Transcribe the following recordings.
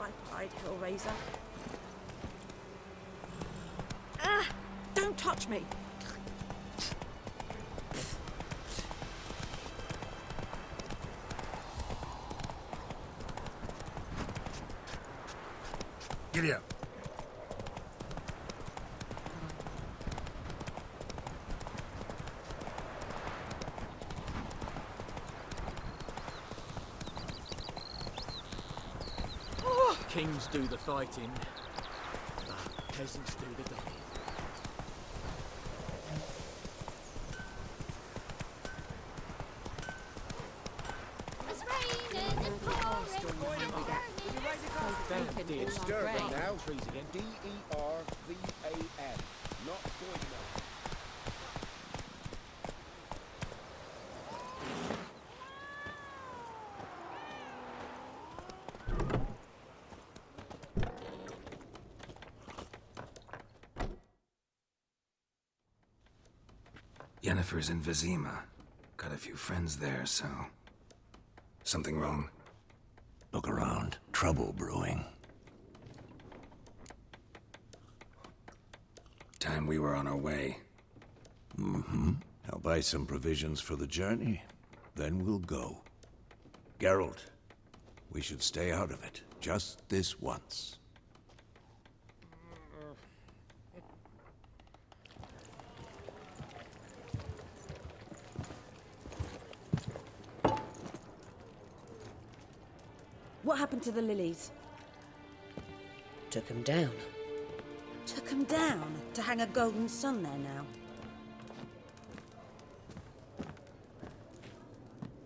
pipe-eyed hellraiser. Ah! Don't touch me! Giddy up. Kings do the fighting, but peasants do the digging. It's raining and pouring. It's Durban now. trees again. D-E-R-V-A-N. Not going enough. Yennefer's in Vizima. Got a few friends there, so... Something wrong? Look around. Trouble brewing. Time we were on our way. I'll buy some provisions for the journey. Then we'll go. Geralt, we should stay out of it. Just this once. What happened to the lilies? Took him down. Took them down to hang a golden sun there now.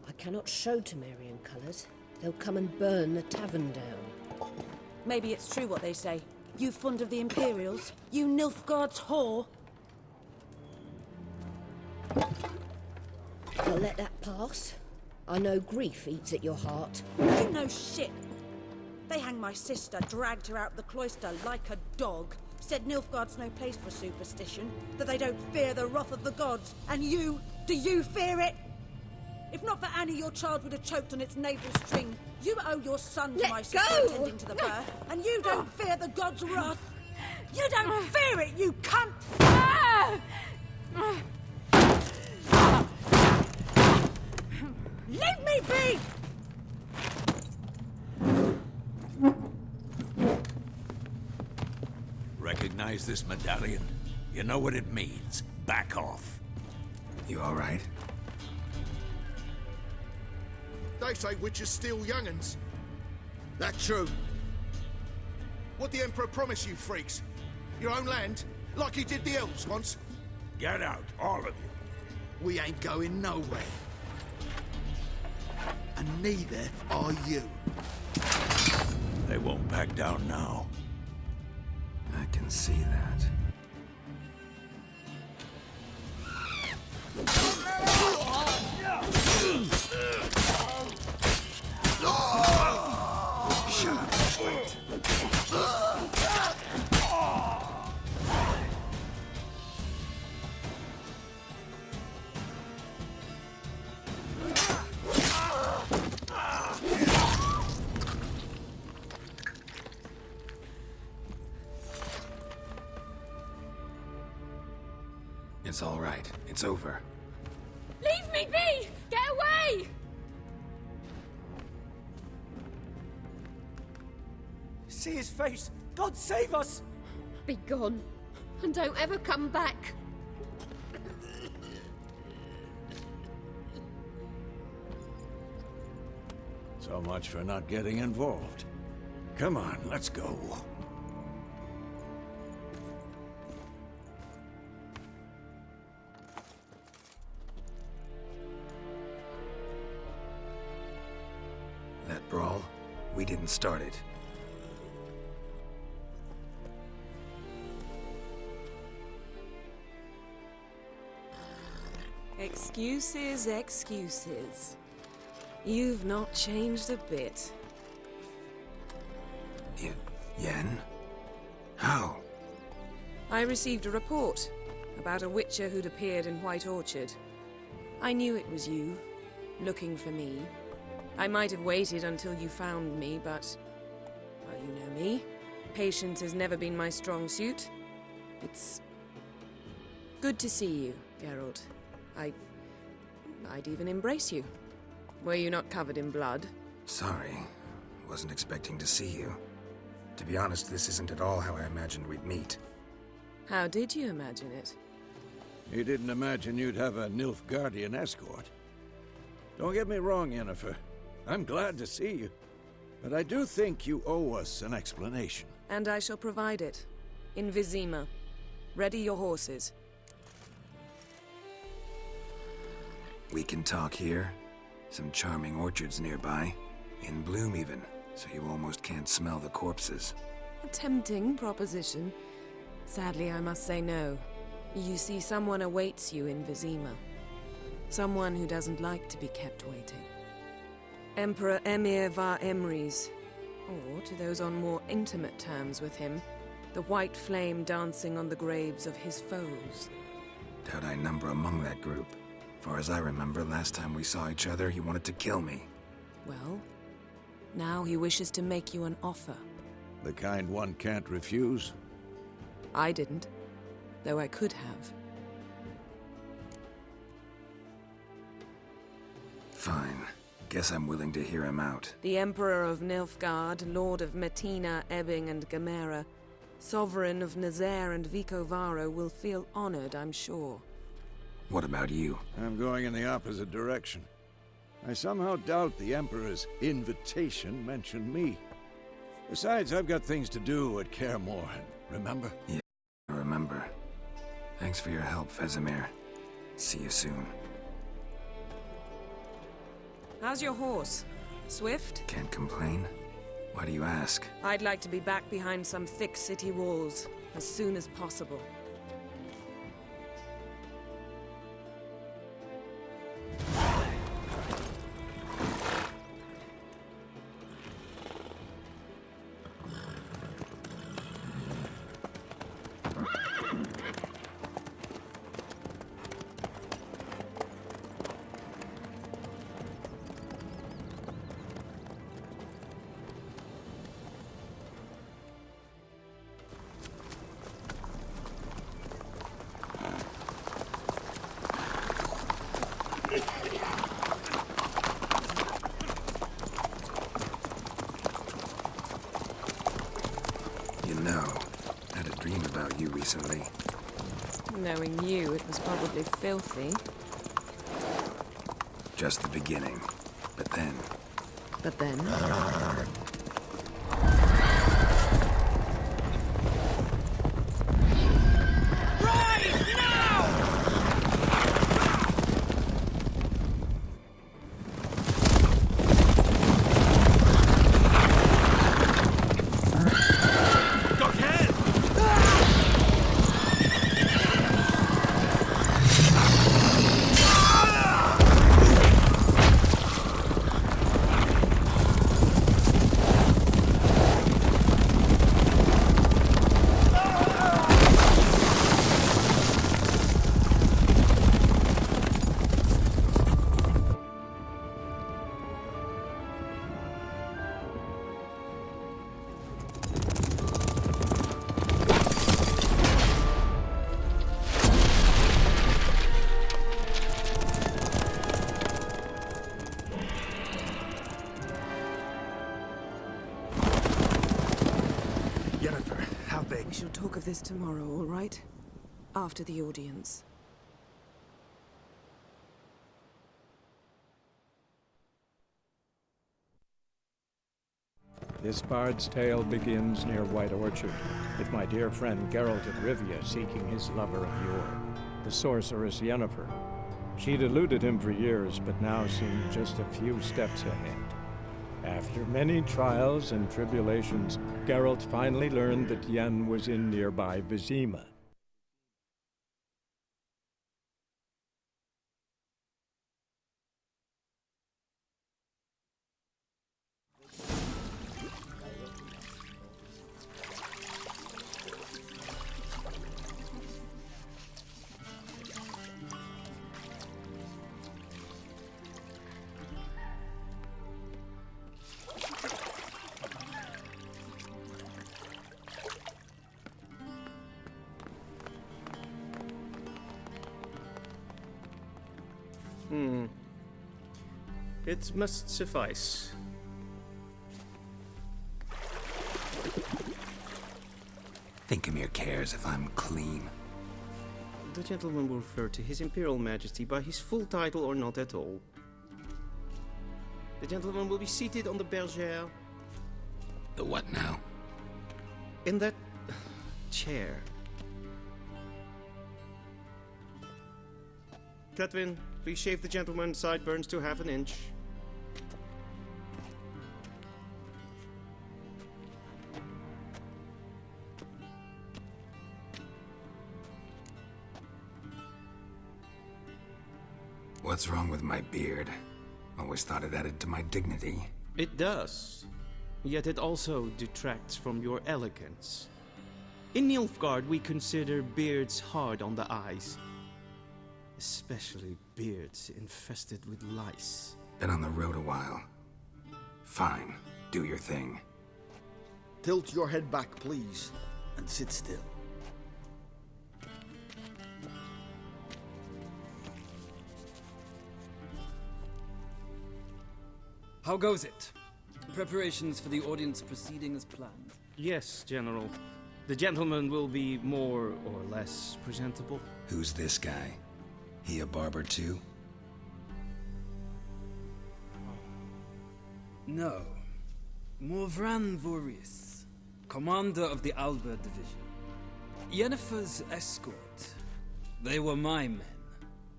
I cannot show Temerian colours. They'll come and burn the tavern down. Maybe it's true what they say. You fond of the Imperials? You Nilfgaard's whore? I'll let that pass. I know grief eats at your heart. You know shit. They hanged my sister, dragged her out the cloister like a dog. Said Nilfgaard's no place for superstition, that they don't fear the wrath of the gods. And you, do you fear it? If not for Annie, your child would have choked on its navel string. You owe your son to my sister attending to the birth, and you don't fear the gods' wrath. You don't fear it, you cunt! Leave me be! Recognize this medallion? You know what it means. Back off. You all right? They say witches steal young'uns. That true? What the Emperor promise you, freaks? Your own land? Like he did the elves once? Get out, all of you. We ain't going nowhere. And neither are you. They won't back down now. I can see that. Shut up, Flint. It's all right. It's over. Leave me be! Get away! See his face! God save us! Be gone, and don't ever come back. So much for not getting involved. Come on, let's go. That brawl, we didn't start it. Excuses, excuses. You've not changed a bit. Yen? How? I received a report about a Witcher who'd appeared in White Orchard. I knew it was you, looking for me. I might have waited until you found me, but Well, you know me. Patience has never been my strong suit. It's good to see you, Geralt. I'd even embrace you. Were you not covered in blood? Sorry. Wasn't expecting to see you. To be honest, this isn't at all how I imagined we'd meet. How did you imagine it? You didn't imagine you'd have a Nilfgaardian escort. Don't get me wrong, Yennefer. I'm glad to see you. But I do think you owe us an explanation. And I shall provide it. In Vizima. Ready your horses. We can talk here. Some charming orchards nearby. In bloom even, so you almost can't smell the corpses. A tempting proposition. Sadly, I must say no. You see, someone awaits you in Vizima. Someone who doesn't like to be kept waiting. Emperor Emir var Emrys. Or, to those on more intimate terms with him, the white flame dancing on the graves of his foes. Doubt I number among that group. Far as I remember, last time we saw each other, he wanted to kill me. Well, now he wishes to make you an offer. The kind one can't refuse. I didn't, though I could have. Fine. Guess I'm willing to hear him out. The Emperor of Nilfgaard, Lord of Metina, Ebbing, and Gamera, Sovereign of Nazaire and Vicovaro will feel honored, I'm sure. What about you? I'm going in the opposite direction. I somehow doubt the Emperor's invitation mentioned me. Besides, I've got things to do at Kaer Morhen, remember? Yeah, I remember. Thanks for your help, Vesemir. See you soon. How's your horse? Swift? Can't complain. Why do you ask? I'd like to be back behind some thick city walls, as soon as possible. Had a dream about you recently. Knowing you, it was probably filthy. Just the beginning. But then... But then... We shall talk of this tomorrow, all right? After the audience. This bard's tale begins near White Orchard, with my dear friend Geralt of Rivia seeking his lover of yore, the sorceress Yennefer. She'd eluded him for years, but now seemed just a few steps ahead. After many trials and tribulations, Geralt finally learned that Yen was in nearby Vizima. It must suffice. Think Emir cares if I'm clean. The gentleman will refer to His Imperial Majesty by his full title or not at all. The gentleman will be seated on the bergère. The what now? In that chair. Catwin, please shave the gentleman's sideburns to half an inch. What's wrong with my beard? Always thought it added to my dignity. It does. Yet it also detracts from your elegance. In Nilfgaard, we consider beards hard on the eyes. Especially beards infested with lice. Been on the road a while. Fine, do your thing. Tilt your head back, please, and sit still. How goes it? Preparations for the audience proceeding as planned? Yes, General. The gentleman will be more or less presentable. Who's this guy? He a barber too? No. Morvran Voris, commander of the Alba Division. Yennefer's escort. They were my men.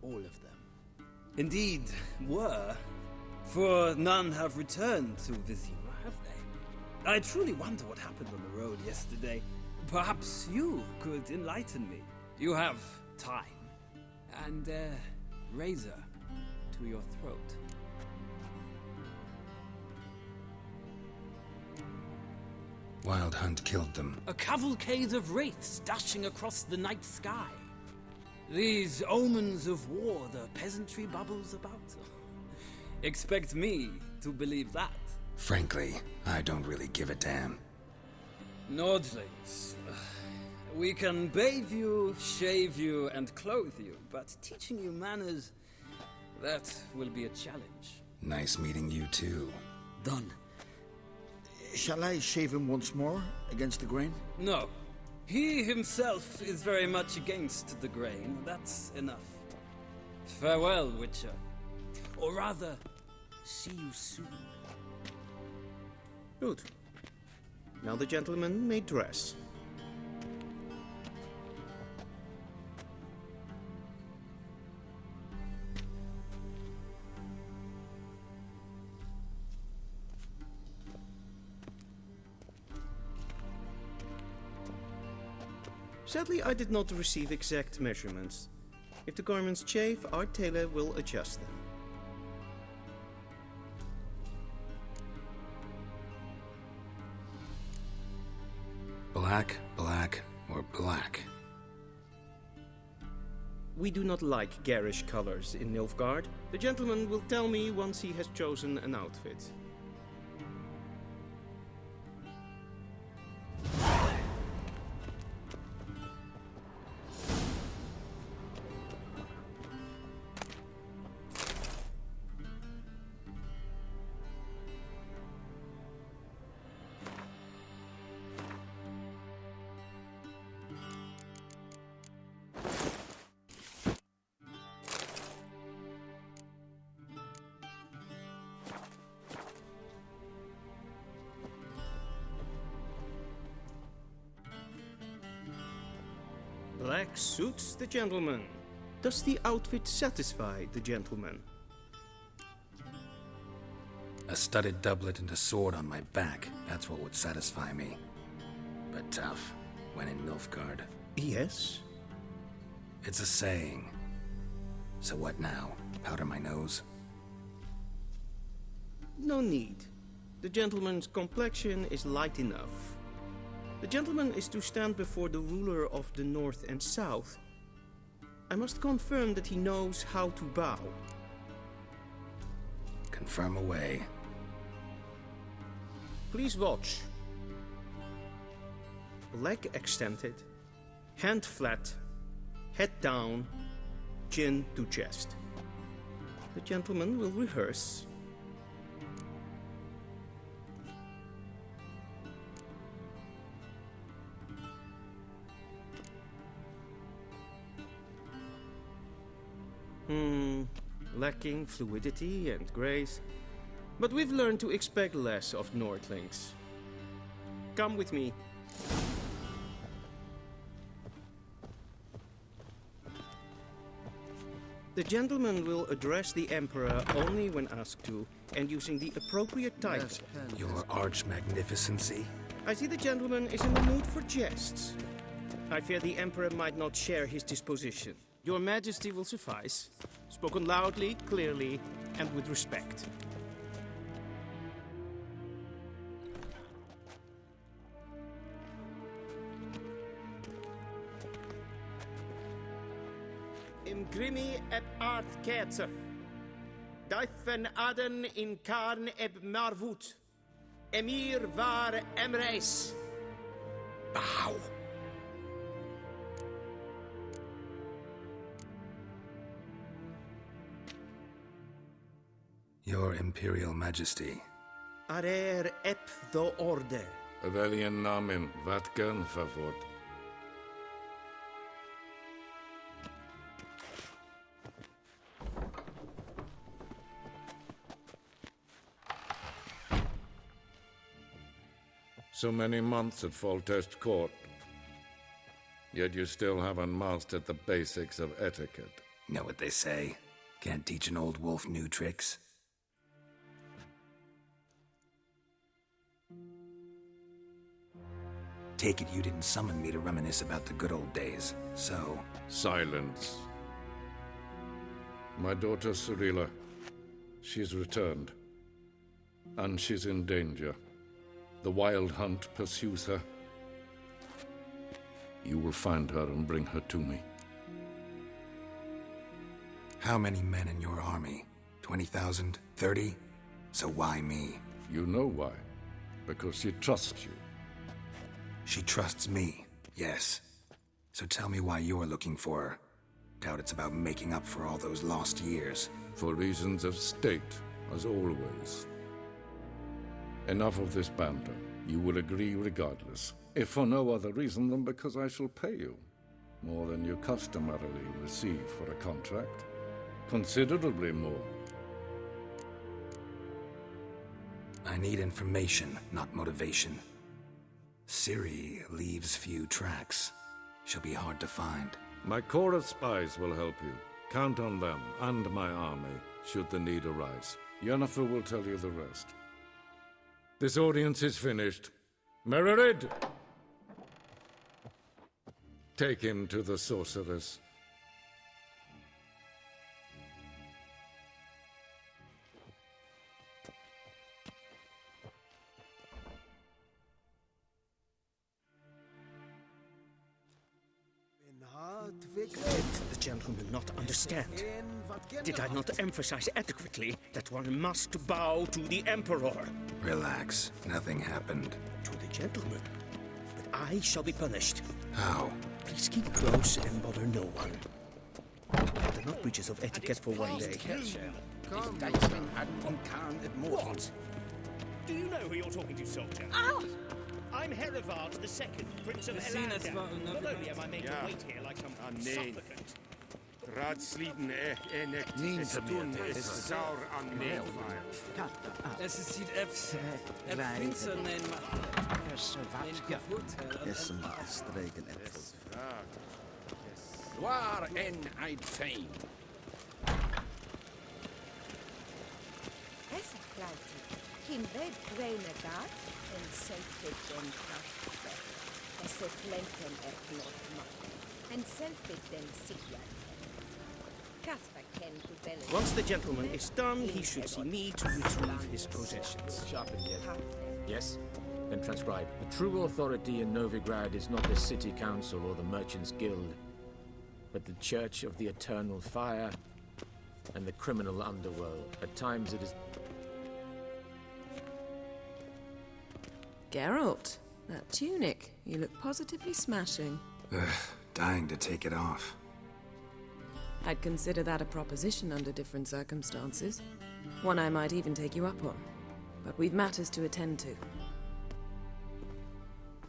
All of them. Indeed, were. For none have returned to Vizima, have they? I truly wonder what happened on the road yesterday. Perhaps you could enlighten me. You have time. And a razor to your throat. Wild Hunt killed them. A cavalcade of wraiths dashing across the night sky. These omens of war the peasantry babbles about. Expect me to believe that. Frankly, I don't really give a damn. Nordlings. We can bathe you, shave you, and clothe you, but teaching you manners, that will be a challenge. Nice meeting you too. Done. Shall I shave him once more, against the grain? No. He himself is very much against the grain. That's enough. Farewell, Witcher. Or rather, see you soon. Good. Now the gentleman may dress. Sadly, I did not receive exact measurements. If the garments chafe, our tailor will adjust them. Black, black, or black? We do not like garish colors in Nilfgaard. The gentleman will tell me once he has chosen an outfit. Black suits the gentleman. Does the outfit satisfy the gentleman? A studded doublet and a sword on my back. That's what would satisfy me. But tough, when in Nilfgaard. Yes. It's a saying. So what now? Powder my nose? No need. The gentleman's complexion is light enough. The gentleman is to stand before the ruler of the North and South. I must confirm that he knows how to bow. Confirm away. Please watch. Leg extended, hand flat, head down, chin to chest. The gentleman will rehearse. Lacking fluidity and grace. But we've learned to expect less of Nordlings. Come with me. The gentleman will address the Emperor only when asked to, and using the appropriate title. Your Arch-Magnificency? I see the gentleman is in the mood for jests. I fear the Emperor might not share his disposition. Your Majesty will suffice. Spoken loudly, clearly, and with respect. Imgrimi et art ketzer. Daifen aden in karn eb marvut. Emir var emreis. Bow! Your Imperial Majesty. Arer ep the orde. Welchen Namen? Wat gern favor? So many months at Foltest Court. Yet you still haven't mastered the basics of etiquette. Know what they say? Can't teach an old wolf new tricks. Take it you didn't summon me to reminisce about the good old days, so... Silence. My daughter Cyrilla, she's returned. And she's in danger. The Wild Hunt pursues her. You will find her and bring her to me. How many men in your army? 20,000? 30? So why me? You know why. Because she trusts you. She trusts me, yes. So tell me why you're looking for her. Doubt it's about making up for all those lost years. For reasons of state, as always. Enough of this banter. You will agree regardless. If for no other reason than because I shall pay you. More than you customarily receive for a contract. Considerably more. I need information, not motivation. Ciri leaves few tracks. She'll be hard to find. My corps of spies will help you. Count on them, and my army, should the need arise. Yennefer will tell you the rest. This audience is finished. Mererid! Take him to the sorceress. Did the gentleman not understand? Did I not emphasize adequately that one must bow to the Emperor? Relax. Nothing happened. To the gentleman. But I shall be punished. How? Please keep close and bother no one. They're not breaches of etiquette for one day. What? Do you know who you're talking to, soldier? Ow! I'm Herivard II, Prince of Elandar. Not only am I made to wait here like some supplicant. Raadsleden echt niets doen is sauer aan meelvaar. Es ist F15 Is maar streken het waar en uit fijn. Essa klauti, kim ved grene gat, en selfit den kraftfe. Esse plenten blot mak, en selfit den siglet. Kasper ken kubelle. Once the gentleman is done, he should see me to retrieve his possessions. Sharpen yet. Yes? Then transcribe. The true authority in Novigrad is not the city council or the merchants' guild, but the Church of the Eternal Fire and the criminal underworld. At times it is... Geralt, that tunic. You look positively smashing. Ugh, dying to take it off. I'd consider that a proposition under different circumstances. One I might even take you up on. But we've matters to attend to.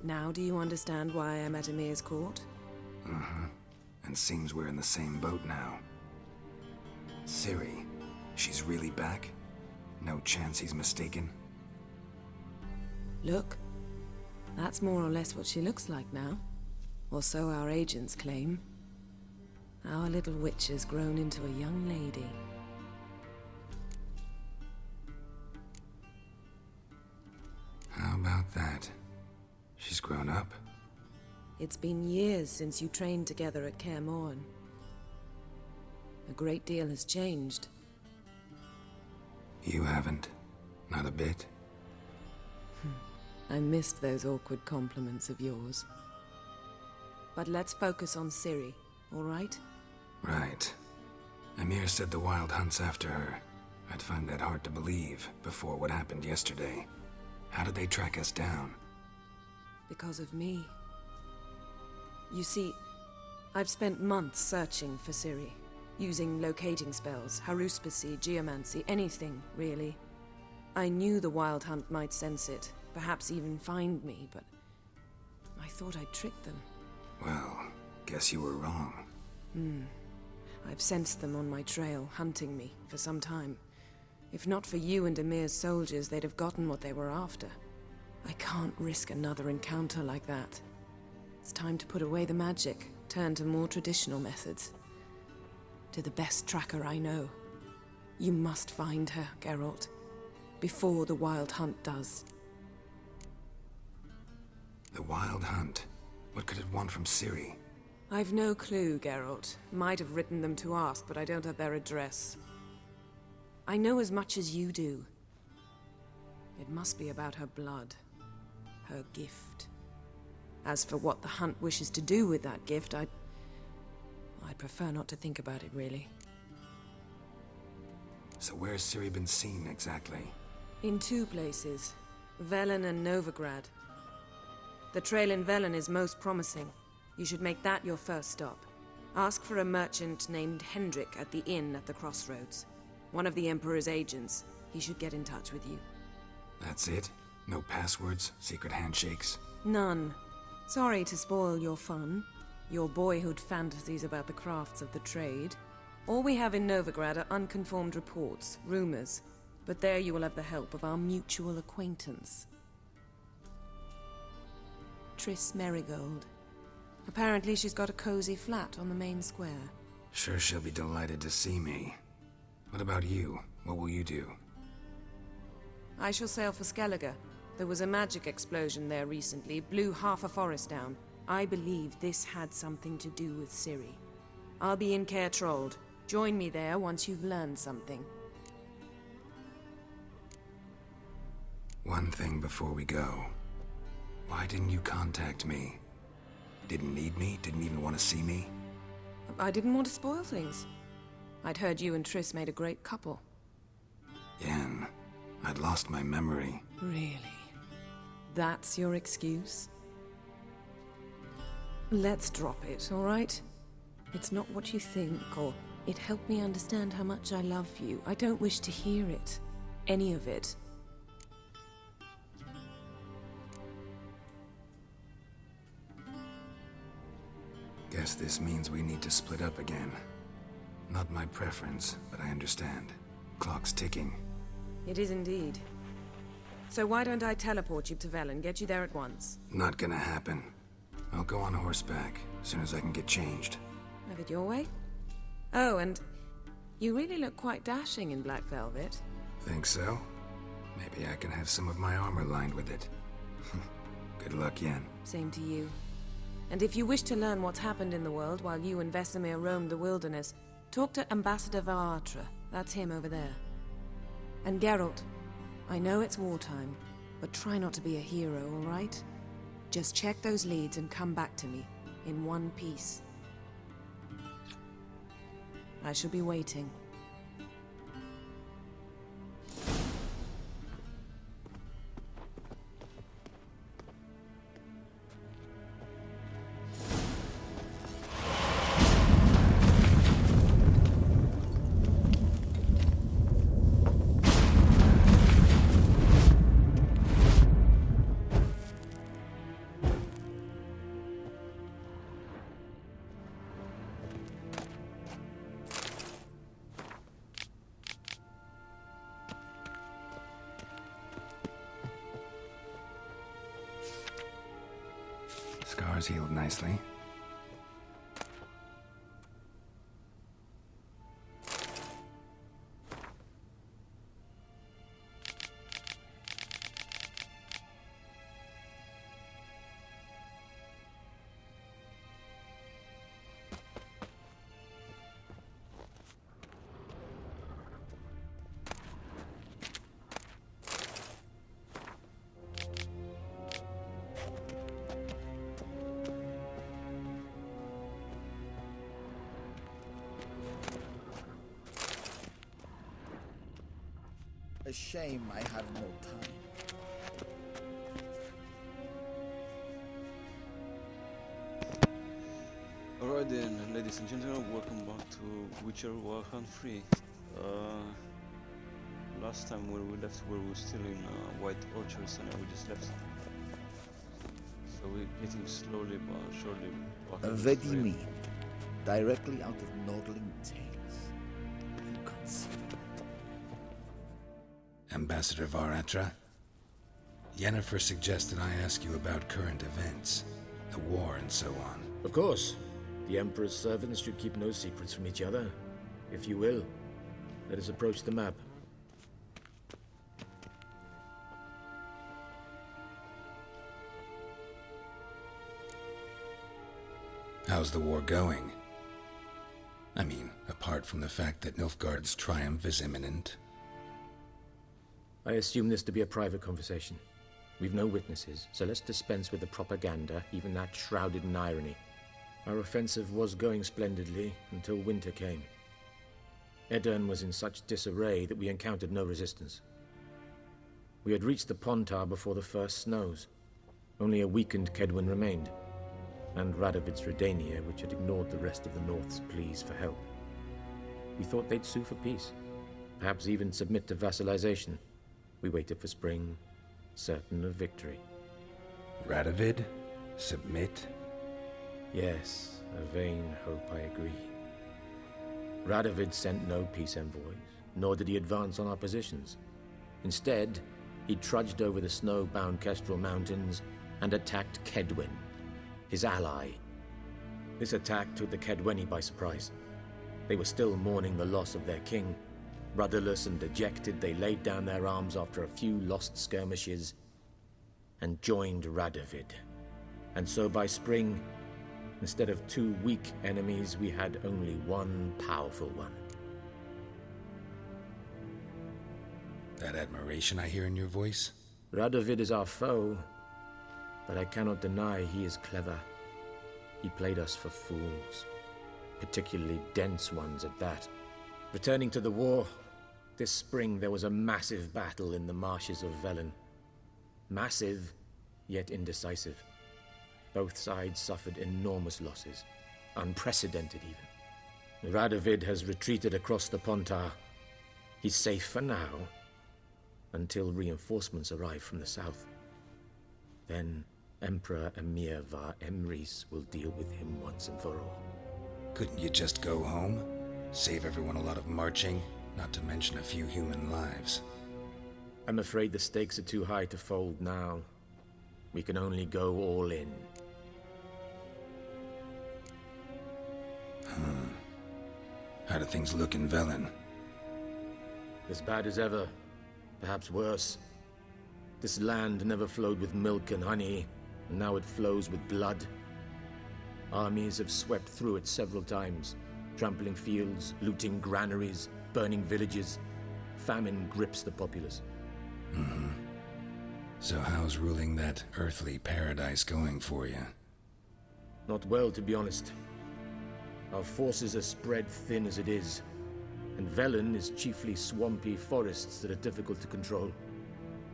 Now do you understand why I'm at Emir's court? Uh-huh. And seems we're in the same boat now. Ciri, she's really back? No chance he's mistaken? Look, that's more or less what she looks like now. Or so our agents claim. Our little witch has grown into a young lady. How about that? She's grown up? It's been years since you trained together at Kaer Morhen. A great deal has changed. You haven't? Not a bit? I missed those awkward compliments of yours. But let's focus on Ciri, all right? Right. Emir said the Wild Hunt's after her. I'd find that hard to believe before what happened yesterday. How did they track us down? Because of me. You see, I've spent months searching for Ciri, using locating spells, haruspicy, geomancy, anything, really. I knew the Wild Hunt might sense it, perhaps even find me, but I thought I'd tricked them. Well, guess you were wrong. I've sensed them on my trail, hunting me, for some time. If not for you and Emir's soldiers, they'd have gotten what they were after. I can't risk another encounter like that. It's time to put away the magic, turn to more traditional methods. To the best tracker I know. You must find her, Geralt. Before the Wild Hunt does. The Wild Hunt? What could it want from Ciri? I've no clue, Geralt. Might have written them to ask, but I don't have their address. I know as much as you do. It must be about her blood. Her gift. As for what the Hunt wishes to do with that gift, I'd prefer not to think about it, really. So where's Ciri been seen, exactly? In two places. Velen and Novigrad. The trail in Velen is most promising. You should make that your first stop. Ask for a merchant named Hendrik at the inn at the crossroads. One of the Emperor's agents. He should get in touch with you. That's it? No passwords? Secret handshakes? None. Sorry to spoil your fun. Your boyhood fantasies about the crafts of the trade. All we have in Novigrad are unconfirmed reports, rumors. But there you will have the help of our mutual acquaintance. Triss Merigold. Apparently she's got a cozy flat on the main square. Sure she'll be delighted to see me. What about you? What will you do? I shall sail for Skellige. There was a magic explosion there recently, blew half a forest down. I believe this had something to do with Ciri. I'll be in Caer Trolde. Join me there once you've learned something. One thing before we go. Why didn't you contact me? Didn't need me? Didn't even want to see me? I didn't want to spoil things. I'd heard you and Triss made a great couple. Yen, I'd lost my memory. Really? That's your excuse? Let's drop it, all right? It's not what you think, or it helped me understand how much I love you. I don't wish to hear it. Any of it. Guess this means we need to split up again. Not my preference, but I understand. Clock's ticking. It is indeed. So why don't I teleport you to Velen, get you there at once? Not gonna happen. I'll go on horseback, as soon as I can get changed. Have it your way? Oh, and you really look quite dashing in black velvet. Think so? Maybe I can have some of my armor lined with it. Good luck, Yen. Same to you. And if you wish to learn what's happened in the world while you and Vesemir roamed the wilderness, talk to Ambassador Varatra. That's him over there. And Geralt, I know it's wartime, but try not to be a hero, all right? Just check those leads and come back to me, in one piece. I shall be waiting. Scars healed nicely. A shame I have no time. Alright then, ladies and gentlemen, welcome back to Witcher 3. Last time when we left, we were still in White Orchard, so now we just left. So we're getting slowly but surely back. What do you mean? Directly out of Nordling tales. Inconceivable. Ambassador Varatra? Yennefer suggested I ask you about current events, the war and so on. Of course. The Emperor's servants should keep no secrets from each other. If you will, let us approach the map. How's the war going? I mean, apart from the fact that Nilfgaard's triumph is imminent. I assume this to be a private conversation. We've no witnesses, so let's dispense with the propaganda, even that shrouded in irony. Our offensive was going splendidly until winter came. Edirn was in such disarray that we encountered no resistance. We had reached the Pontar before the first snows. Only a weakened Kedwen remained, and Radovid's Redania, which had ignored the rest of the North's pleas for help. We thought they'd sue for peace, perhaps even submit to vassalization. We waited for spring, certain of victory. Radovid? Submit? Yes, a vain hope, I agree. Radovid sent no peace envoys, nor did he advance on our positions. Instead, he trudged over the snow-bound Kestrel Mountains and attacked Kedwen, his ally. This attack took the Kedweni by surprise. They were still mourning the loss of their king. Rudderless and dejected, they laid down their arms after a few lost skirmishes and joined Radovid. And so by spring, instead of two weak enemies, we had only one powerful one. That admiration I hear in your voice? Radovid is our foe, but I cannot deny he is clever. He played us for fools, particularly dense ones at that. Returning to the war, this spring there was a massive battle in the marshes of Velen. Massive, yet indecisive. Both sides suffered enormous losses, unprecedented even. Radovid has retreated across the Pontar. He's safe for now, until reinforcements arrive from the south. Then Emperor Emir var Emrys will deal with him once and for all. Couldn't you just go home? Save everyone a lot of marching, not to mention a few human lives. I'm afraid the stakes are too high to fold now. We can only go all in. How do things look in Velen? As bad as ever, perhaps worse. This land never flowed with milk and honey, and now it flows with blood. Armies have swept through it several times, trampling fields, looting granaries, burning villages. Famine grips the populace. So how's ruling that earthly paradise going for you? Not well, to be honest. Our forces are spread thin as it is, and Velen is chiefly swampy forests that are difficult to control.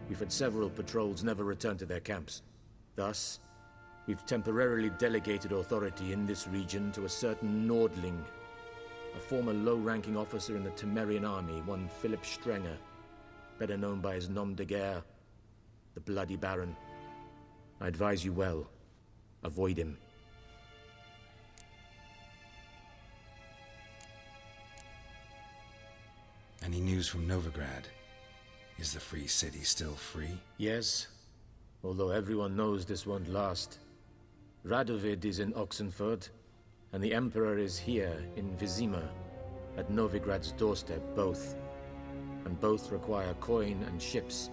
We've had several patrols never return to their camps. Thus, we've temporarily delegated authority in this region to a certain Nordling, a former low-ranking officer in the Temerian army, one Philip Strenger, better known by his nom de guerre, the Bloody Baron. I advise you well. Avoid him. Any news from Novigrad? Is the free city still free? Yes, although everyone knows this won't last. Radovid is in Oxenfurt, and the Emperor is here in Vizima, at Novigrad's doorstep, both. And both require coin and ships.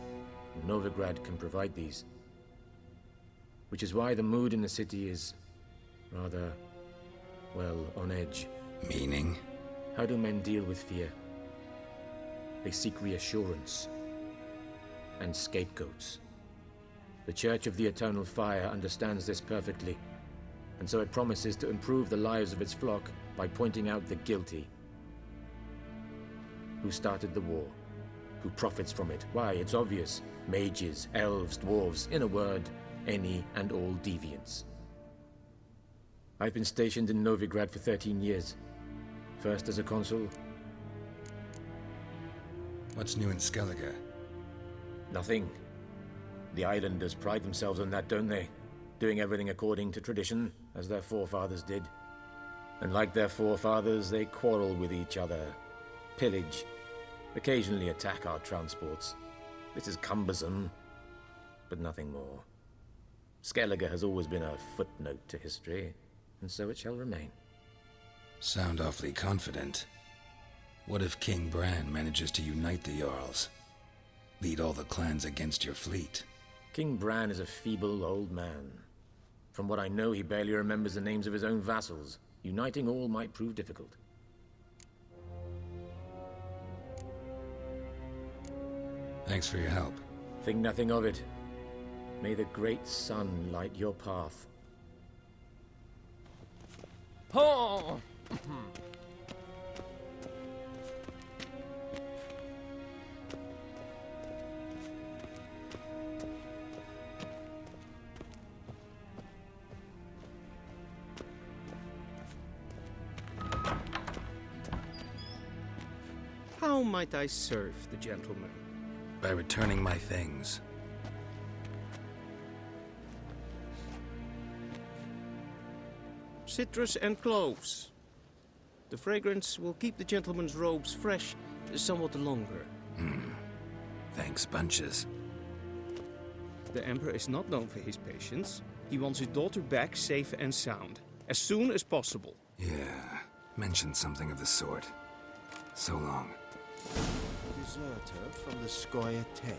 Novigrad can provide these. Which is why the mood in the city is rather, well, on edge. Meaning? How do men deal with fear? They seek reassurance and scapegoats. The Church of the Eternal Fire understands this perfectly, and so it promises to improve the lives of its flock by pointing out the guilty. Who started the war? Who profits from it? Why, it's obvious. Mages, elves, dwarves, in a word, any and all deviants. I've been stationed in Novigrad for 13 years. First as a consul. What's new in Skellige? Nothing. The islanders pride themselves on that, don't they? Doing everything according to tradition, as their forefathers did. And like their forefathers, they quarrel with each other, pillage, occasionally attack our transports. This is cumbersome, but nothing more. Skellige has always been a footnote to history, and so it shall remain. Sound awfully confident. What if King Bran manages to unite the Jarls? Lead all the clans against your fleet? King Bran is a feeble old man. From what I know, he barely remembers the names of his own vassals. Uniting all might prove difficult. Thanks for your help. Think nothing of it. May the great sun light your path. Oh! How might I serve the gentleman? By returning my things. Citrus and cloves. The fragrance will keep the gentleman's robes fresh somewhat longer. Thanks, bunches. The Emperor is not known for his patience. He wants his daughter back safe and sound, as soon as possible. Yeah, mentioned something of the sort. So long. Deserter from the Skoya 10.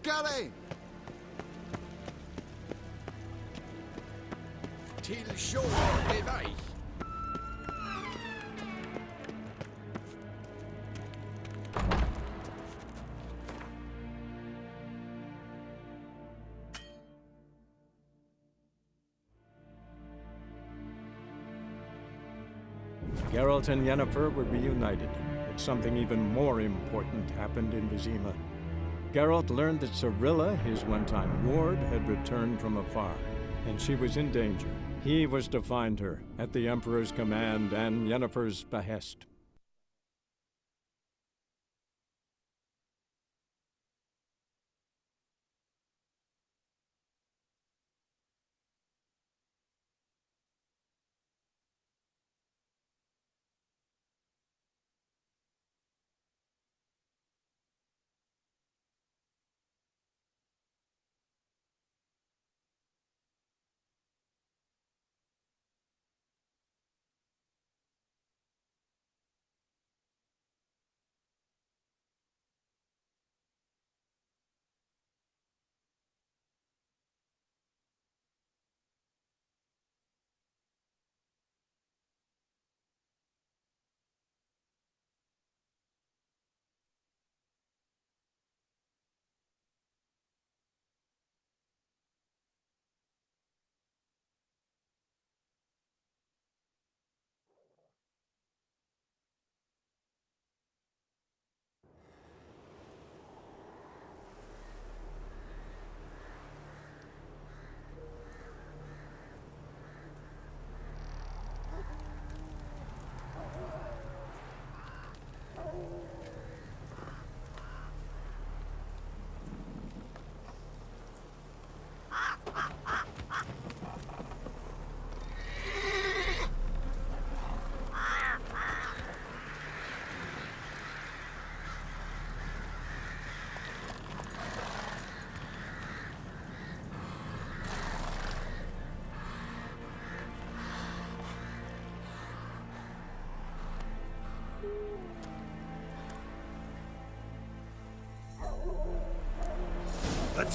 Gully! Till shore beweich! Geralt and Yennefer were reunited, but something even more important happened in Vizima. Geralt learned that Cirilla, his one-time ward, had returned from afar, and she was in danger. He was to find her, at the Emperor's command and Yennefer's behest.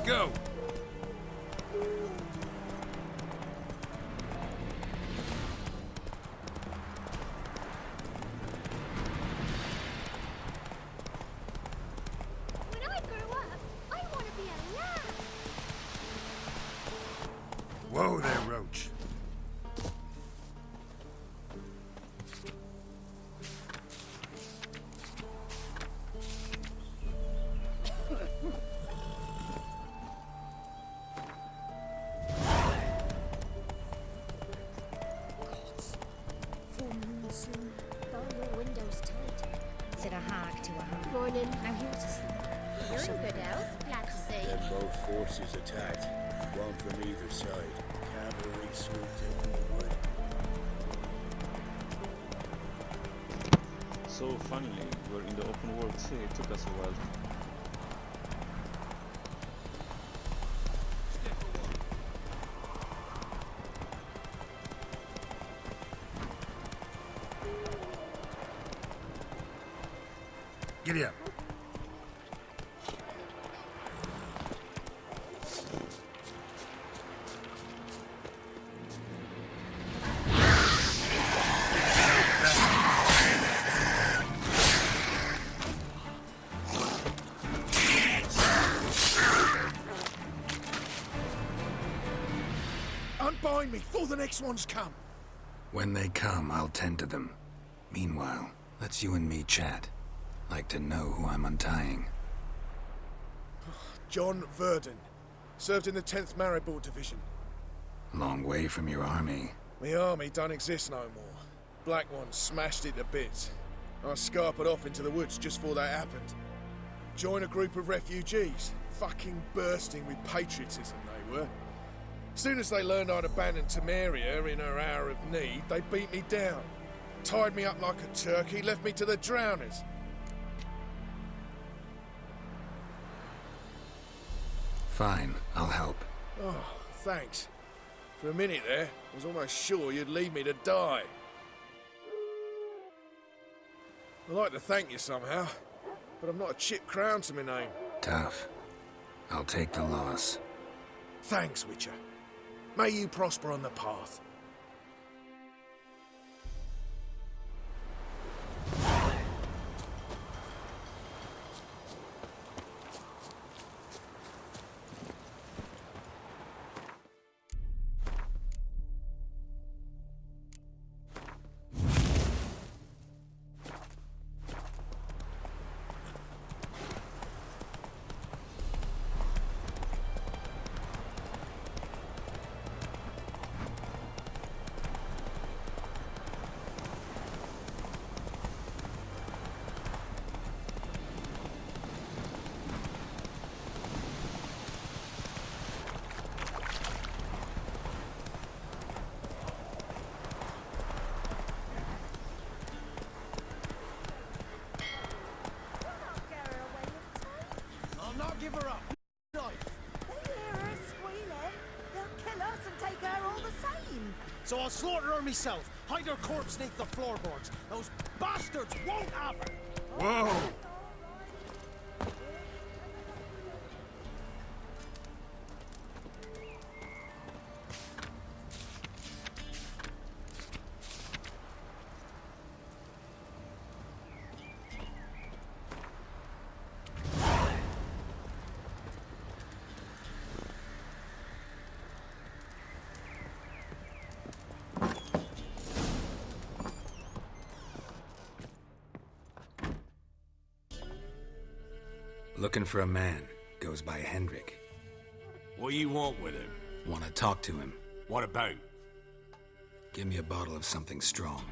go! When I grow up, I want to be a lamb. Whoa there, Roach. Full moon soon. Burn your windows tight. Said a hark to a hark. Morning. Now here's a sleep. You're a good elf. Glad to see. Then both forces attacked, one from either side. Cavalry swooped in from the wood. So finally, we're in the open world. See, it took us a while. Giddy up. Unbind me before the next ones come. When they come, I'll tend to them. Meanwhile, let's you and me chat. Like to know who I'm untying. John Verdon. Served in the 10th Maribor Division. Long way from your army. My army don't exist no more. Black Ones smashed it to bits. I scarpered off into the woods just before that happened. Joined a group of refugees. Fucking bursting with patriotism, they were. Soon as they learned I'd abandoned Temeria in her hour of need, they beat me down. Tied me up like a turkey, left me to the drowners. Fine, I'll help. Oh, thanks. For a minute there, I was almost sure you'd leave me to die. I'd like to thank you somehow, but I've not a chip crown to my name. Tough. I'll take the loss. Thanks, Witcher. May you prosper on the path. Give her up. Knife. They hear her squealing. They'll kill us and take her all the same. So I'll slaughter her myself. Hide her corpse beneath the floorboards. Those bastards won't have her. Whoa! Looking for a man. Goes by Hendrik. What do you want with him? Want to talk to him. What about? Give me a bottle of something strong.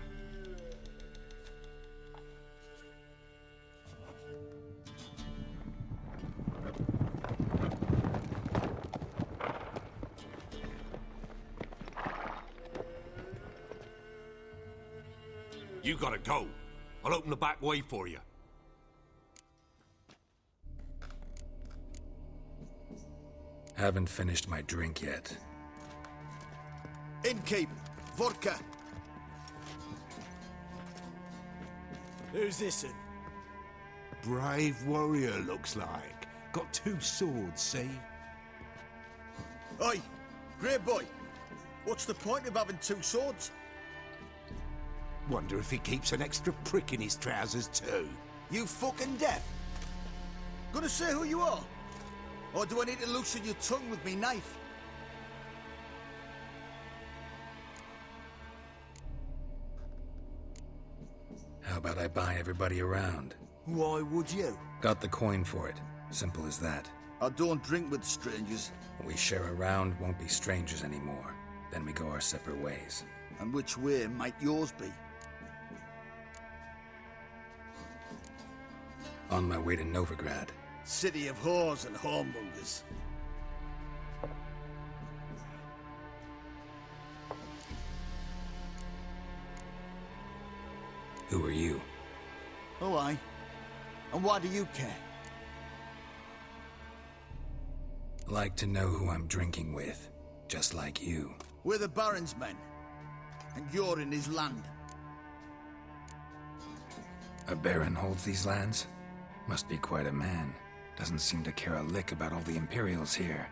You gotta go. I'll open the back way for you. Haven't finished my drink yet. Innkeep, vodka. Who's this in? Brave warrior, looks like. Got 2 swords, see? Oi, grey boy. What's the point of having two swords? Wonder if he keeps an extra prick in his trousers too. You fucking deaf? Gonna say who you are? Or do I need to loosen your tongue with me knife? How about I buy everybody around? Why would you? Got the coin for it. Simple as that. I don't drink with strangers. We share a round, won't be strangers anymore. Then we go our separate ways. And which way might yours be? On my way to Novigrad. City of whores and whoremongers. Who are you? Oh, aye. And why do you care? Like to know who I'm drinking with. Just like you. We're the Baron's men. And you're in his land. A Baron holds these lands? Must be quite a man. Doesn't seem to care a lick about all the Imperials here.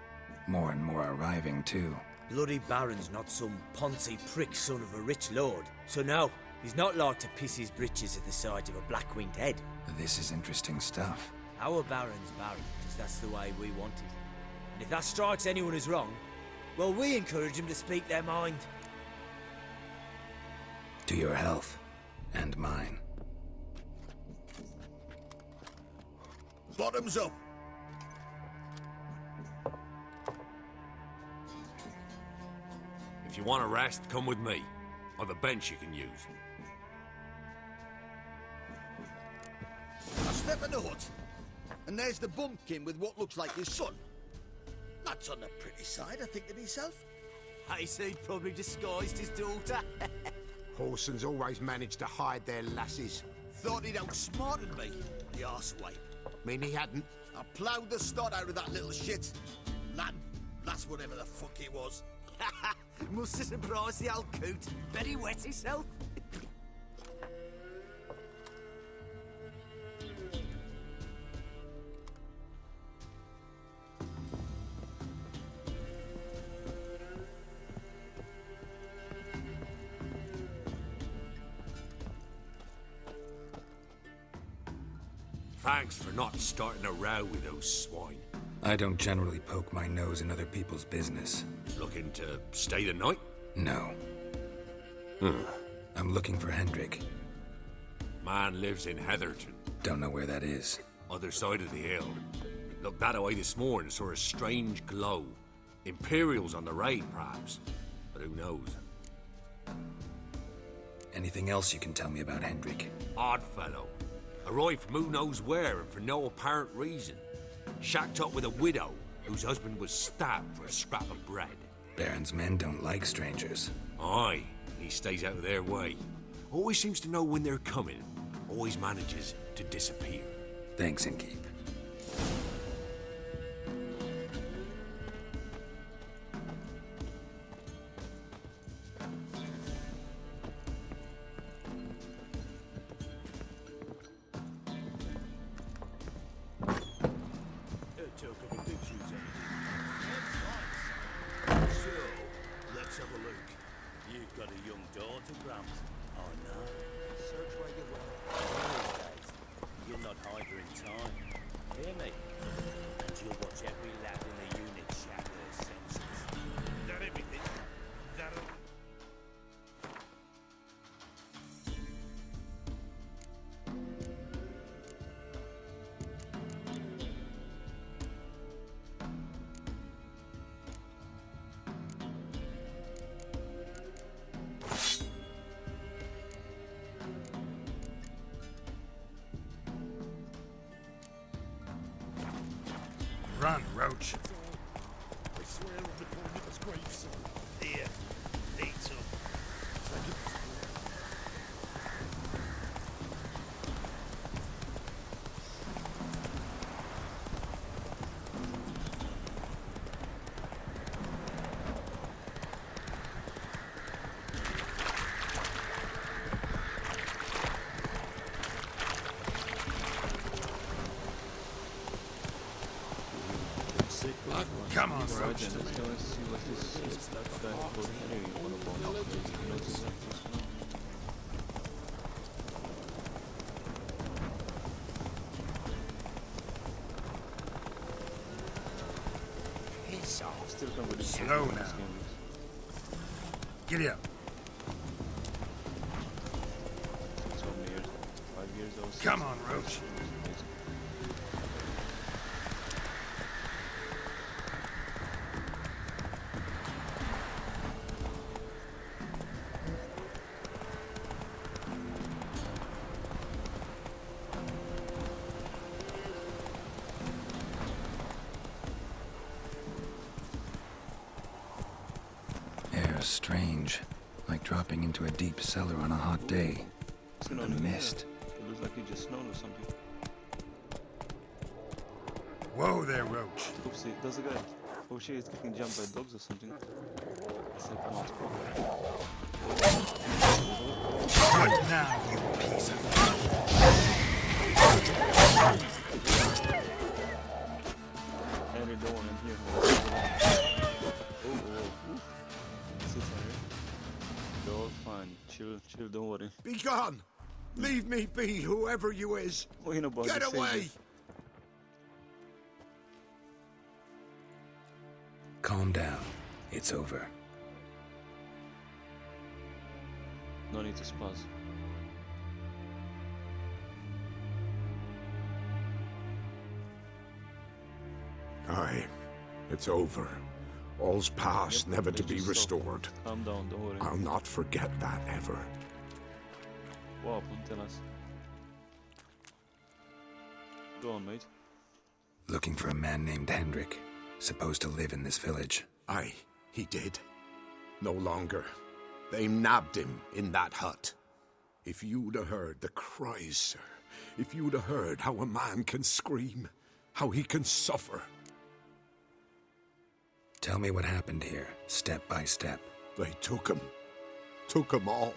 More and more arriving, too. Bloody Baron's not some poncy prick son of a rich lord. So no, he's not like to piss his britches at the sight of a black-winged head. This is interesting stuff. Our Baron's Baron, because that's the way we want it. And if that strikes anyone as wrong, well, we encourage them to speak their mind. To your health. And mine. Bottoms up! If you want a rest, come with me. I've a bench you can use. I step in the hut, and there's the bumpkin with what looks like his son. That's on the pretty side, I think to myself. I say he'd probably disguised his daughter. Horsons always manage to hide their lasses. Thought he'd outsmarted me, the arsewipe. Mean he hadn't? I ploughed the snot out of that little shit. Lad, that's whatever the fuck he was. Must have surprised the old coot. Bet he wet himself. Thanks for not starting a row with those swine. I don't generally poke my nose in other people's business. Looking to stay the night? No. I'm looking for Hendrik. Man lives in Heatherton. Don't know where that is. Other side of the hill. Looked that away this morning, saw a strange glow. Imperials on the raid, perhaps. But who knows? Anything else you can tell me about Hendrik? Odd fellow. Arrived from who knows where and for no apparent reason. Shacked up with a widow whose husband was stabbed for a scrap of bread. Baron's men don't like strangers. Aye, he stays out of their way. Always seems to know when they're coming. Always manages to disappear. Thanks, Innkeep. Run, Roach. I swear on the Cornet's grave, son. Here, eat some. on, Right Roach. then, let's go and see what this guy called Henry on about. He knows exactly what's going on. Piss off. Still come with this Slow game, now. this game is. Giddy up. So many years, 5 years old. Come on, Roach. Air's strange, like dropping into a deep cellar on a hot day. You know, The mist. It looks like it just snowed or something. Whoa there, Roach. Oopsie, there's a guy. Oh shit, he's getting jumped by dogs or something. It's like an old What now, you piece of... Henry, don't want him here. Oh. Sit Henry. You're all fine. Chill, don't worry. Be gone! Leave me be, whoever you is! Oh, you know, boy, Get just away! save me. Calm down. It's over. No need to spaz. Aye, it's over. All's past, Yep, never they to be just restored. Calm down, don't worry. I'll not forget that ever. What happened? Tell us. Go on, mate. Looking for a man named Hendrik, supposed to live in this village. Aye, he did. No longer. They nabbed him in that hut. If you'd have heard the cries, sir, if you'd have heard how a man can scream, how he can suffer. Tell me what happened here, step by step. They took him all.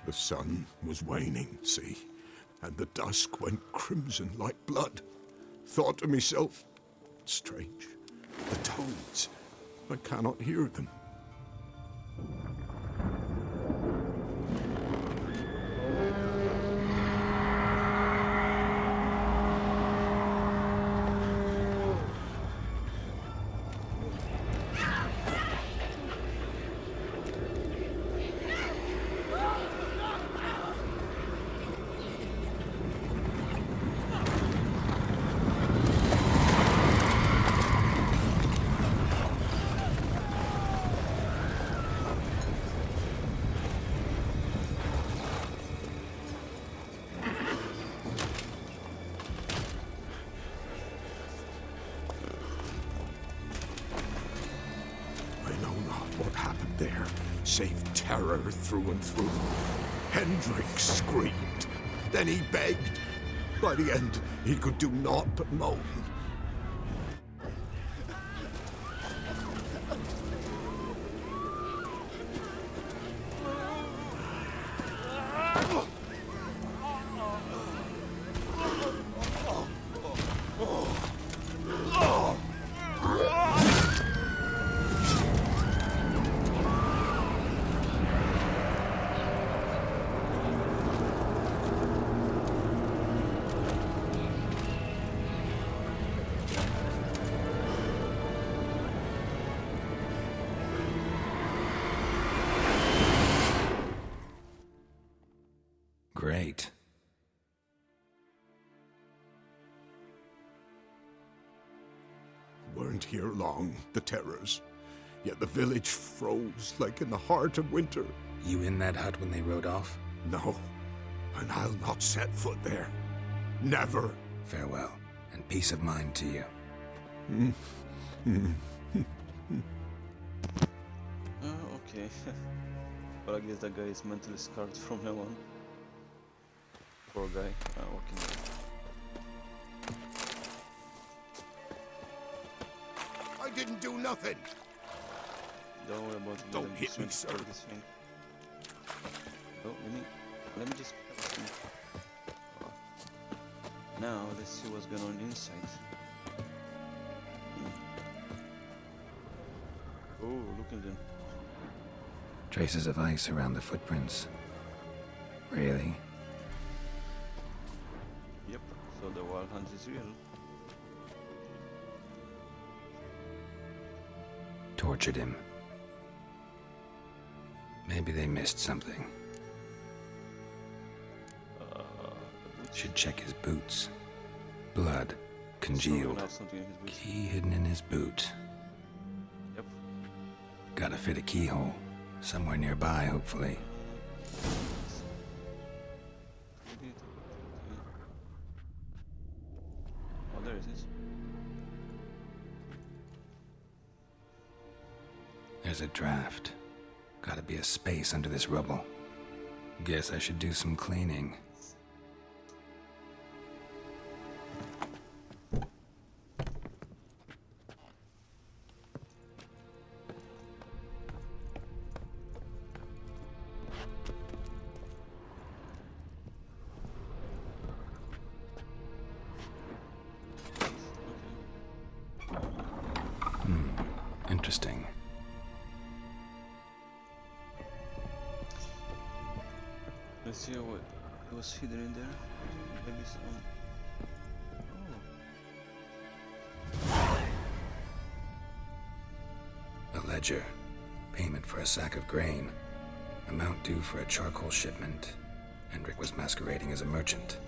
The sun was waning, see, and the dusk went crimson like blood. Thought to myself, strange, the toads, I cannot hear them. There, save terror through and through. Hendrik screamed. Then he begged. By the end, he could do naught but moan. Great. Weren't here long, the terrors. Yet the village froze like in the heart of winter. You in that hut when they rode off? No, and I'll not set foot there. Never. Farewell, and peace of mind to you. Okay. But I guess that guy is mentally scarred from now on. Poor guy. What can you do? I didn't do nothing. Don't worry about it. Don't hit me, sir. This thing. Oh, let me just. Now let's see what's going on inside. Oh, look at them. Traces of ice around the footprints. Really? Yep, so the wild hunt is real. Tortured him. Maybe they missed something. Should check his boots. Blood. Congealed. Key hidden in his boot. Yep. Gotta fit a keyhole. Somewhere nearby, hopefully. Oh, there it is. There's a draft. Gotta be a space under this rubble. Guess I should do some cleaning. Interesting. Let's see what was hidden in there. Maybe some. A ledger. Payment for a sack of grain. Amount due for a charcoal shipment. Hendrik was masquerading as a merchant.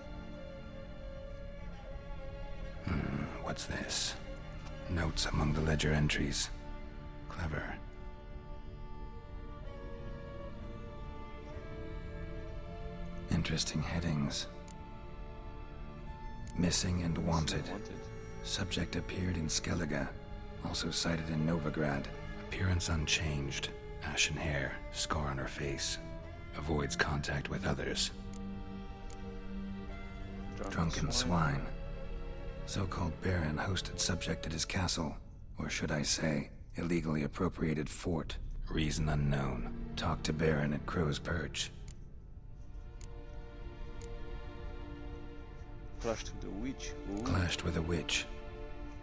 What's this? Notes among the ledger entries. Clever. Interesting headings. Missing and wanted. Subject appeared in Skellige. Also cited in Novigrad. Appearance unchanged. Ashen hair. Scar on her face. Avoids contact with others. Drunken swine. So-called Baron hosted subject at his castle. Or should I say, illegally appropriated fort. Reason unknown. Talked to Baron at Crow's Perch. Clashed with a witch. Ooh. Clashed with a witch.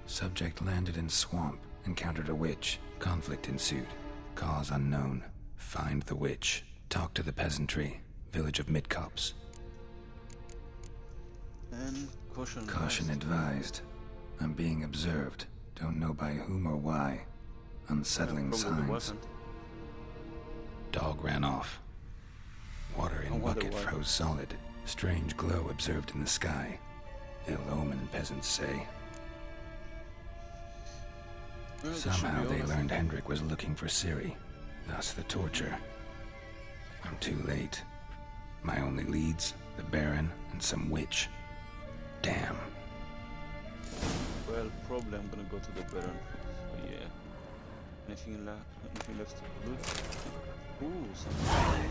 Subject landed in swamp. Encountered a witch. Conflict ensued. Cause unknown. Find the witch. Talk to the peasantry. Village of Midcopse. And Caution advised. I'm being observed. Don't know by whom or why. Unsettling signs. Dog ran off. Water in bucket froze solid. Strange glow observed in the sky. Ill omen, peasants say. Somehow they learned Hendrik was looking for Ciri. Thus the torture. I'm too late. My only leads, the Baron and some witch. Damn. Well, probably I'm gonna go to the Baron. So yeah. Anything left to loot? Ooh, something.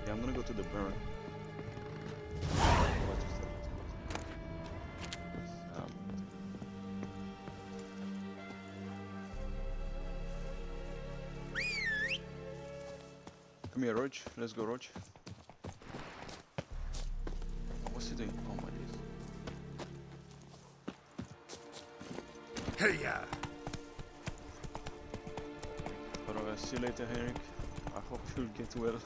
Yeah, I'm gonna go to the Baron. Come here, Roach. Let's go, Roach. What's he doing? Oh my days. Hey, yeah. But I'll see you later, Henrik. I hope you'll get well.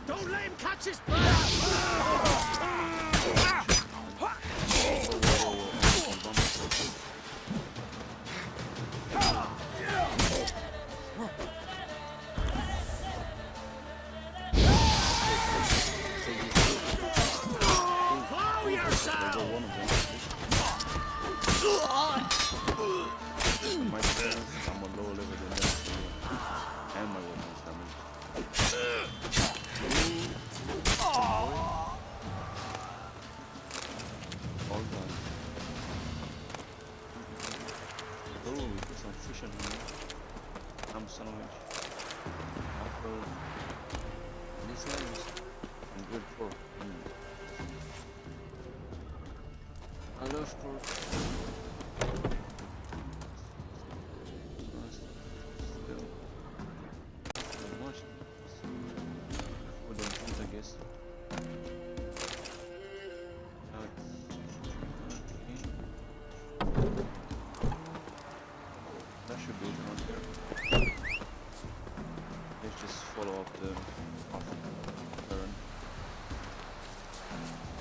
Don't let him catch his breath! kill one of them. My defense, I'm a lower level than them. And my weapons damage. All done. Oh, we put some fish on here. Ham sandwich. Apple. These guys. And good pork. I love pork. That should be it around here. Let's just follow up the Baron.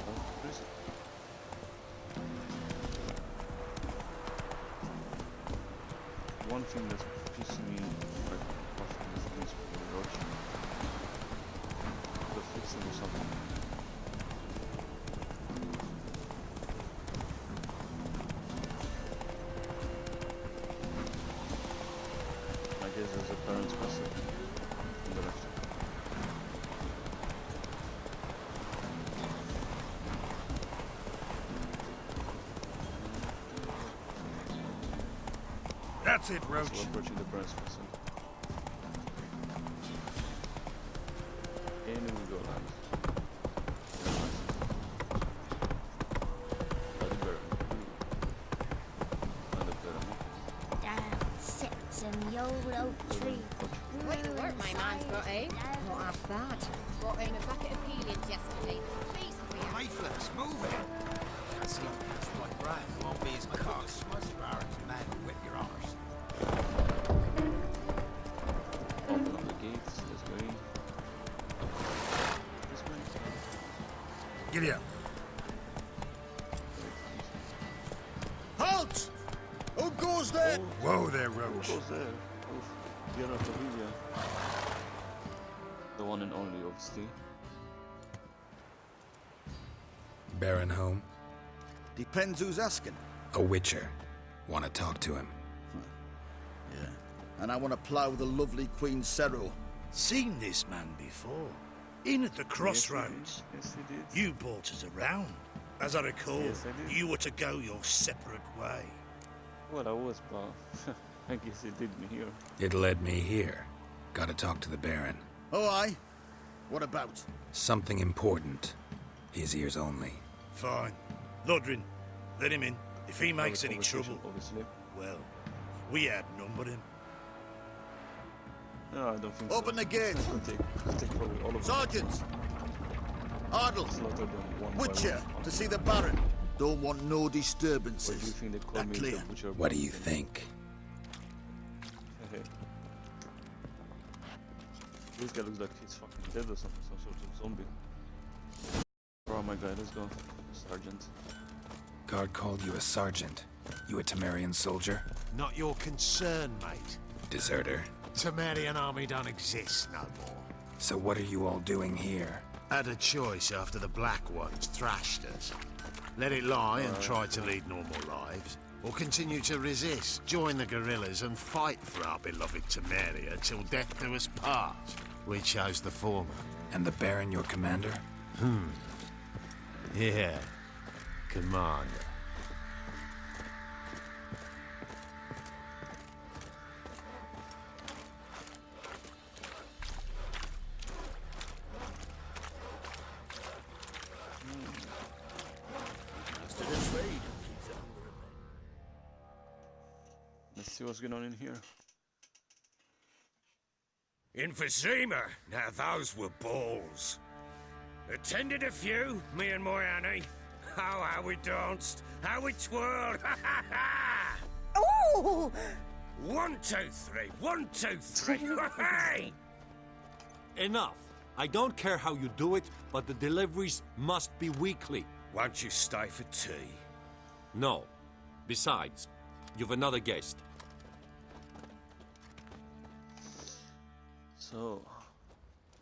Oh, what is it? One thing that's pissing me off in this game is the roach. The fixing or something. There's a Baron's passive on the left. That's it, Roach. So we're approaching the Baron's passive. And we go land. The Baron. And the Baron. Sits in the old oak tree. Quick work my man's got, eh? Not half that. Brought him a bucket of peelings yesterday. Please for you. Faithless, move it. I see it's like Brad. Won't be his cost. Must Baron's man whip your arse. Open up the gates. Let's go in. This way. Giddy up. Halt! Who goes there? Whoa there, Roach. Who goes there? Oof. Geralt of Rivia. The one and only, obviously. Baron home? Depends who's asking. A Witcher. Want to talk to him. Yeah. And I want to plough the lovely Queen Cero. Seen this man before. In at the crossroads. Yes, he did. You brought us around. As I recall, Yes, I did. you were to go your separate way. Well, I was, but I guess it did me here. It led me here. Gotta talk to the Baron. Oh, aye? What about? Something important. His ears only. Fine. Lodrin, let him in. If he makes any Conversation, trouble, obviously. well, we outnumbered him. No, I don't think Open so. the gate. I'll take probably all of them. Sergeants! Ardle! Slaughter them one by Witcher, one. to see the Baron. Don't want no What do you disturbances. think they call That me? clear? The Butcher What do you Baron? think? This guy looks like he's fucking dead or something, some sort of zombie. Oh my god, let's go. Sergeant. Guard called you a sergeant. You a Temerian soldier? Not your concern, mate. Deserter? Temerian army don't exist no more. So what are you all doing here? Had a choice after the Black Ones thrashed us. Let it lie and try to lead normal lives, or continue to resist, join the guerrillas and fight for our beloved Temeria till death do us part. We chose the former. And the Baron your commander? Yeah, commander. Let's see what's going on in here. In Vizima, now those were balls. Attended a few, me and my Annie. Oh, how we danced, how we twirled, ha ha ha! Ooh! 1, 2, 3, 1, 2, 3, hey! Enough. I don't care how you do it, but the deliveries must be weekly. Won't you stay for tea? No. Besides, you've another guest. So,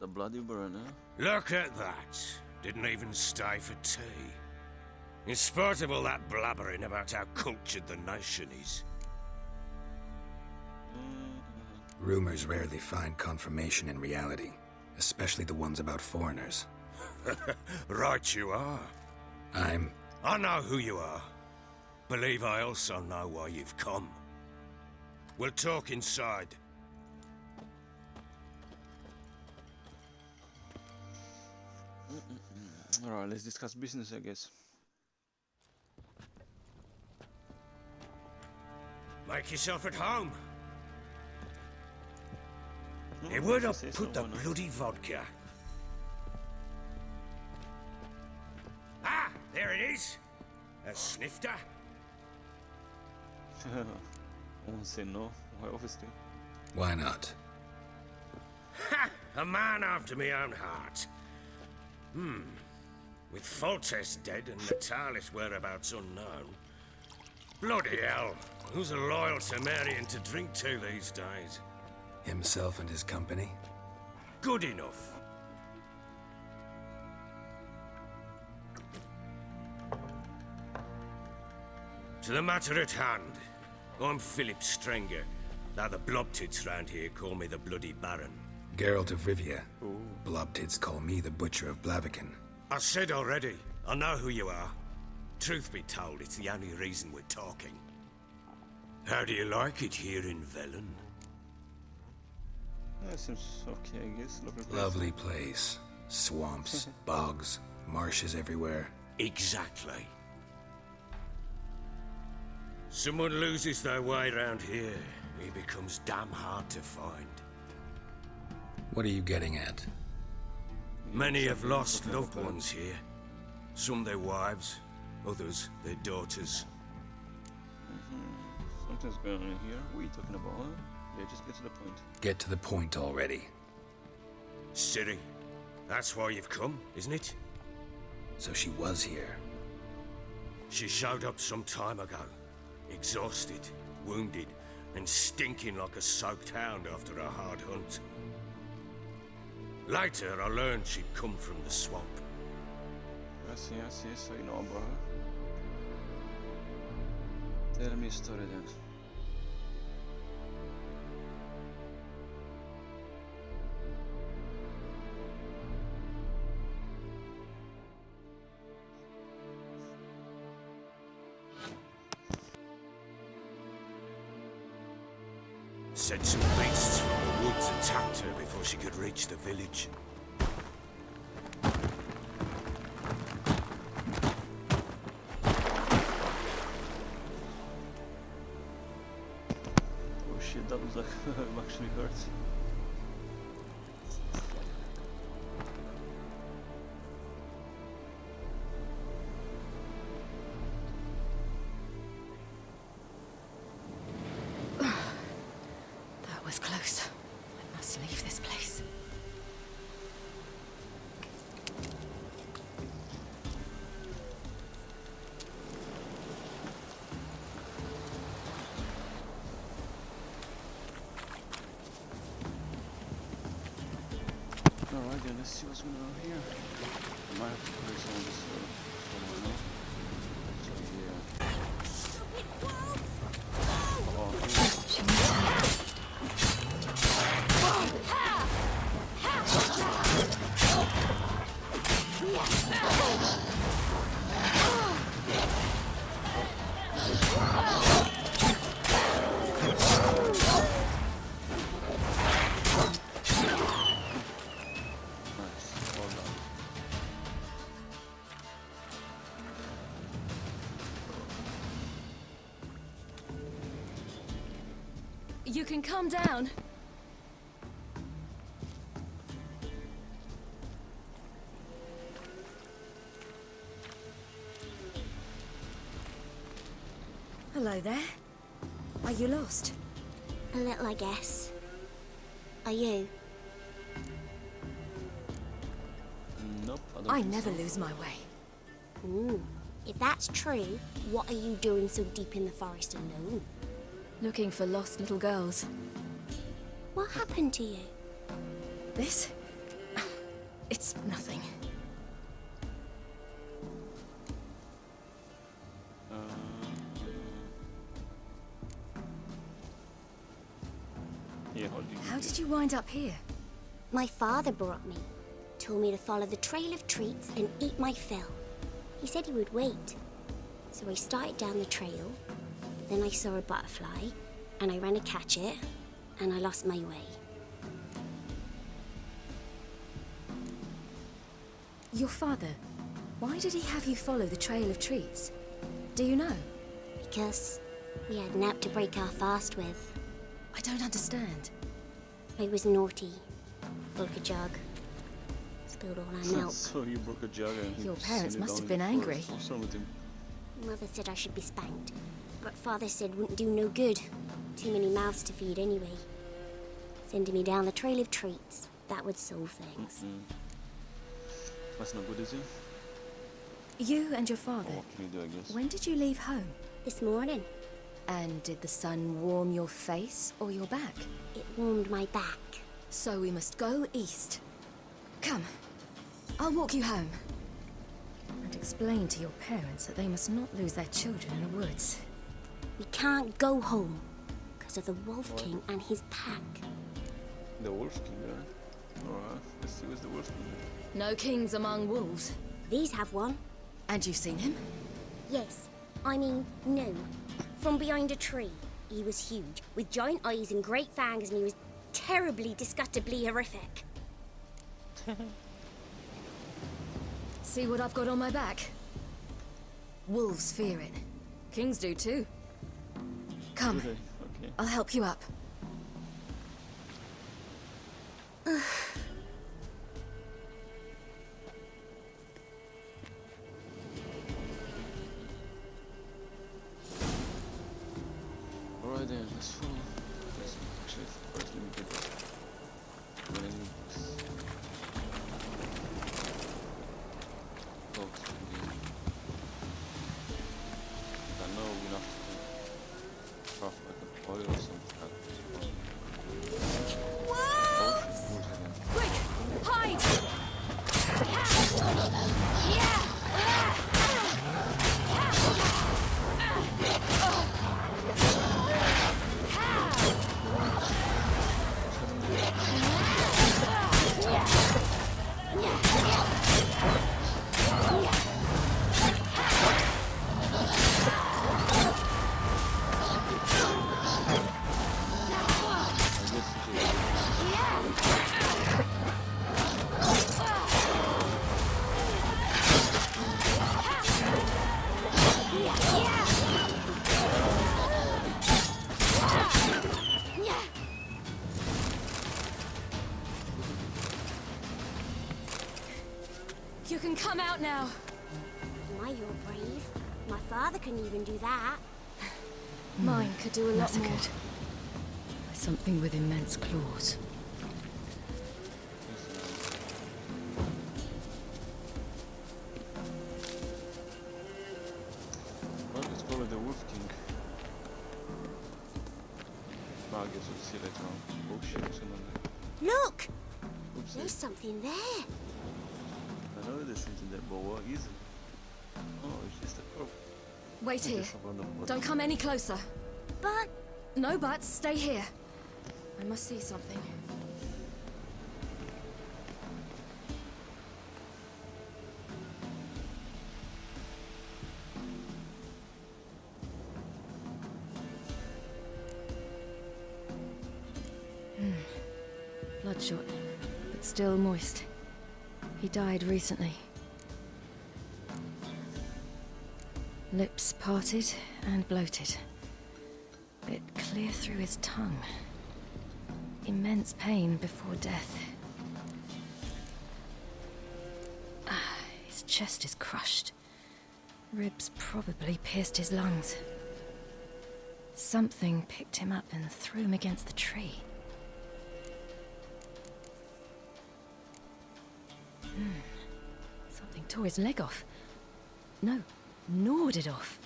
the bloody Baron, eh? Look at that. Didn't even stay for tea. In spite of all that blabbering about how cultured the nation is. Rumors rarely find confirmation in reality, especially the ones about foreigners. Right you are. I know who you are. Believe I also know why you've come. We'll talk inside. Alright, let's discuss business, I guess. Make yourself at home. Hey, where'd I put the bloody vodka? Ah, there it is. A snifter. I won't say no, why obviously. Why not? Ha! A man after my own heart. With Foltest dead and Natalis whereabouts unknown. Bloody hell, who's a loyal Cimmerian to drink to these days? Himself and his company? Good enough. To the matter at hand, I'm Philip Strenger, though the blobtits round here call me the Bloody Baron. Geralt of Rivia. Blobtits call me the Butcher of Blaviken. I said already, I know who you are. Truth be told, it's the only reason we're talking. How do you like it here in Velen? Yeah, seems okay, I guess. Lovely place. Swamps, bogs, marshes everywhere. Exactly. Someone loses their way round here, he becomes damn hard to find. What are you getting at? Many have lost loved ones here. Some their wives, others their daughters. Something's going on here. What are you talking about, huh? Yeah, just get to the point. Get to the point already. Ciri, that's why you've come, isn't it? So she was here. She showed up some time ago. Exhausted, wounded, and stinking like a soaked hound after a hard hunt. Later, I learned she'd come from the swamp. I see, so you know about her. Tell me a story then. Said some beasts from the woods attacked her before she could reach the village. Oh shit, that was actually hurt. That was close. I must leave this place. Alright then, let's see what's going on here. I might have to play some of this somewhere now. So You can calm down. Hello there. Are you lost? A little, I guess. Are you? Nope, I never lose my way. Ooh. If that's true, what are you doing so deep in the forest alone? Looking for lost little girls. What happened to you? This? It's nothing. you wind up here? My father brought me. Told me to follow the trail of treats and eat my fill. He said he would wait. So I started down the trail. Then I saw a butterfly, and I ran to catch it, and I lost my way. Your father, why did he have you follow the trail of treats? Do you know? Because we had nap to break our fast with. I don't understand. I was naughty. Broke a jug. Spilled all our milk. So you broke a jug and Your parents sent it must down have in been the angry. forest. What's wrong with him? Mother said I should be spanked. But Father said wouldn't do no good. Too many mouths to feed anyway. Sending me down the trail of treats. That would solve things. That's not good, is it? You and your father, What can you do, I guess? when did you leave home? This morning. And did the sun warm your face or your back? It warmed my back. So we must go east. Come, I'll walk you home. And explain to your parents that they must not lose their children in the woods. We can't go home because of the Wolf King and his pack. The Wolf King, right? Alright, let's see what's the Wolf King. No kings among wolves. These have one. And you've seen him? Yes. I mean, no. From behind a tree. He was huge, with giant eyes and great fangs, and he was terribly, disgustingly horrific. See what I've got on my back? Wolves fear it. Kings do too. Come, Okay. I'll help you up. Alright then, let's follow. Actually, first let me get this. Talks to the... I know we'll have to craft like an oil or something. Wolves! Quick, hide! You can come out now. My, you're brave. My father couldn't even do that. Mine could do a lot Massacred more. by something with immense claws. Well, it's probably the Wolf King. Well, I guess we'll see later on. Oh shit, someone there. Look! Oops, There's something there. I know there's something there, but what is it? Oh, it's just a... Oh. Wait I here. guess I'm on the bottom. Don't come any closer. But... No buts, stay here. I must see something. Bloodshot, but still moist. He died recently. Lips parted and bloated. Bit clear through his tongue. Immense pain before death. His chest is crushed. Ribs probably pierced his lungs. Something picked him up and threw him against the tree. Something tore his leg off. No, gnawed it off.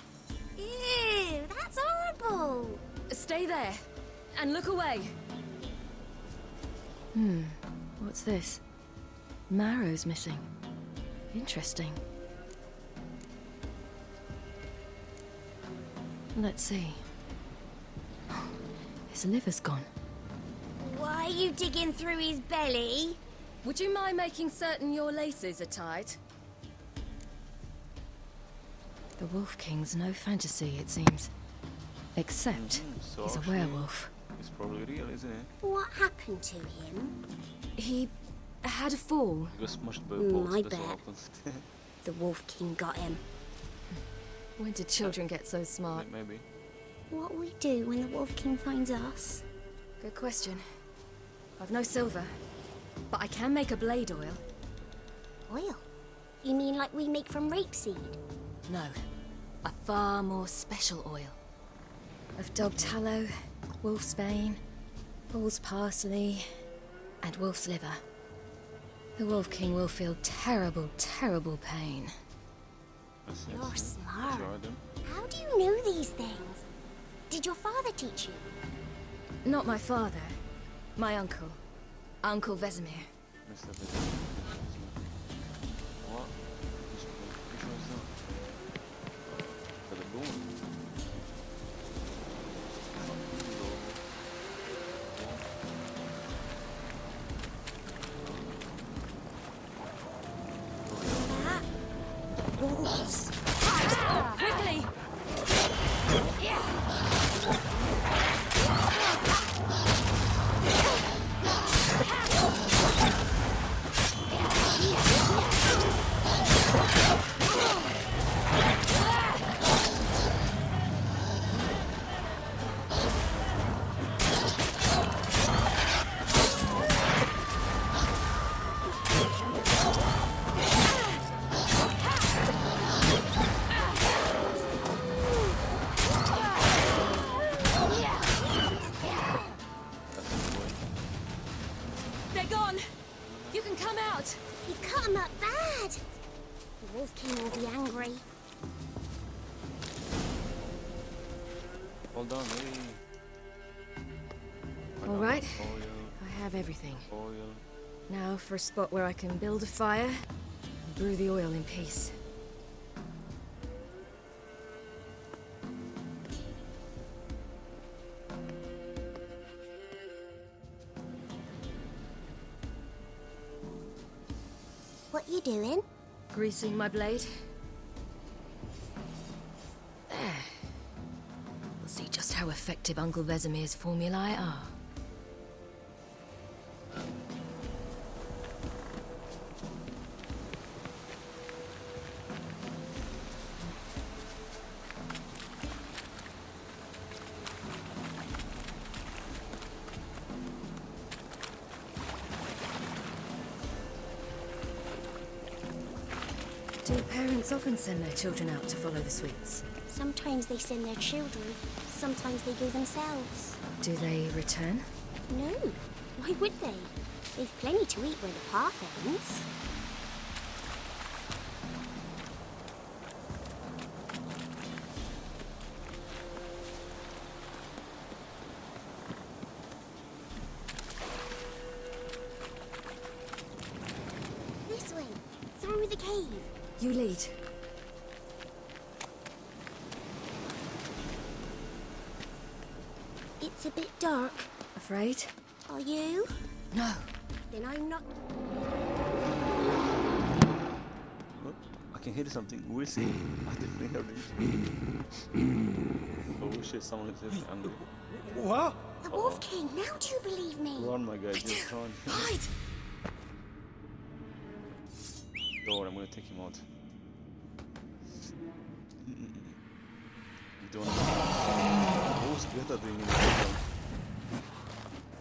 Ew, that's horrible. Stay there, and look away. What's this? Marrow's missing. Interesting. Let's see. His liver's gone. Why are you digging through his belly? Would you mind making certain your laces are tied? The Wolf King's no fantasy, it seems. Except So he's a actually, werewolf. It's probably real, isn't it? What happened to him? He had a fall. He was smashed by a bolt. I That's what bet. happens. The Wolf King got him. When did children get so smart? Maybe. What will we do when the Wolf King finds us? Good question. I've no silver, but I can make a blade oil. Oil? You mean like we make from rapeseed? No, a far more special oil. Of dog tallow, wolf's bane, bull's parsley, and wolf's liver. The Wolf King will feel terrible, terrible pain. You're smart. Try them. How do you know these things? Did your father teach you? Not my father. My uncle. Uncle Vesemir. What? Which one is that? For the bone. Wolves. Quickly! They're gone! You can come out! You cut him up bad! The Wolf King will be angry. Hold on, hey. All right. Oil, I have everything. oil. Now for a spot where I can build a fire and brew the oil in peace. What you doing? Greasing my blade. There. We'll see just how effective Uncle Vesemir's formulae are. Do parents often send their children out to follow the sweets? Sometimes they send their children, sometimes they go themselves. Do they return? No, why would they? They've plenty to eat where the path ends. This way, through the cave. You lead. It's a bit dark. Afraid? Are you? No. Then I'm not. What? I can hear something. We'll see. I definitely heard it. Oh shit, someone is angry. What? The Wolf King, now do you believe me? Run, my guy, just run. Hide! Don't worry, I'm gonna take him out. You don't know. Who's Greta doing in the background?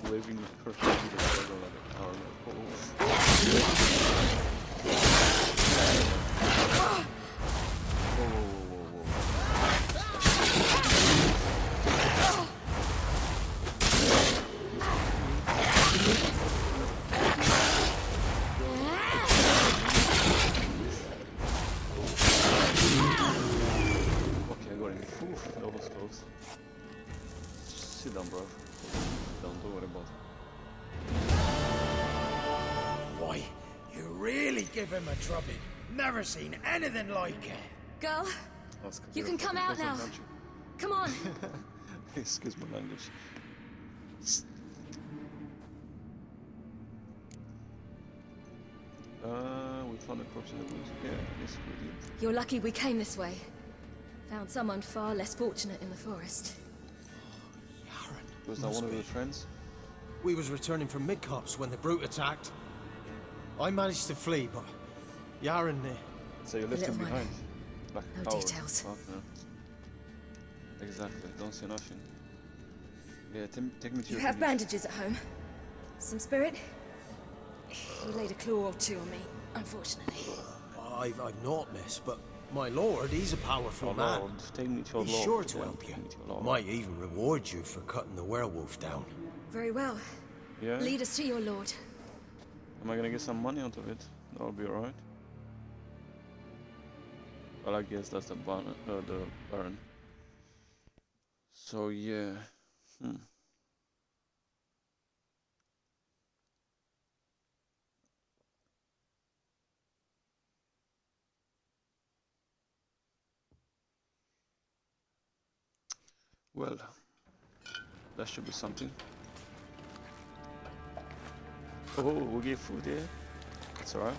Waving her hand in the background like a tower. Okay, I got him. Oof, that was close. Sit down, bro. Don't worry about it. Why, you really give him a drubbing. Never seen anything like it. Girl, That's 'cause you you're can a come fucking out now. person, aren't you? Come on. Excuse my language. We found a corpse in the woods. Yeah, yes we did. You're lucky we came this way. Found someone far less fortunate in the forest. Was that one of your friends? We was returning from Midcops when the brute attacked. I managed to flee, but Yaren So you left him behind? Like No details. Okay. Exactly, don't say nothing. Yeah, take me to You your have village. bandages at home? Some spirit? He laid a claw or two on me, unfortunately. I've naught, miss, but my lord, he's a powerful man. Lord, take me to your He's lord. sure to Yeah, help you. take me to your lord. Might even reward you for cutting the werewolf down. Very well. Yeah? Lead us to your lord. Am I gonna get some money out of it? That'll be alright. Well, I guess that's the Baron. So yeah. Well, that should be something. Oh, we get food here. That's alright.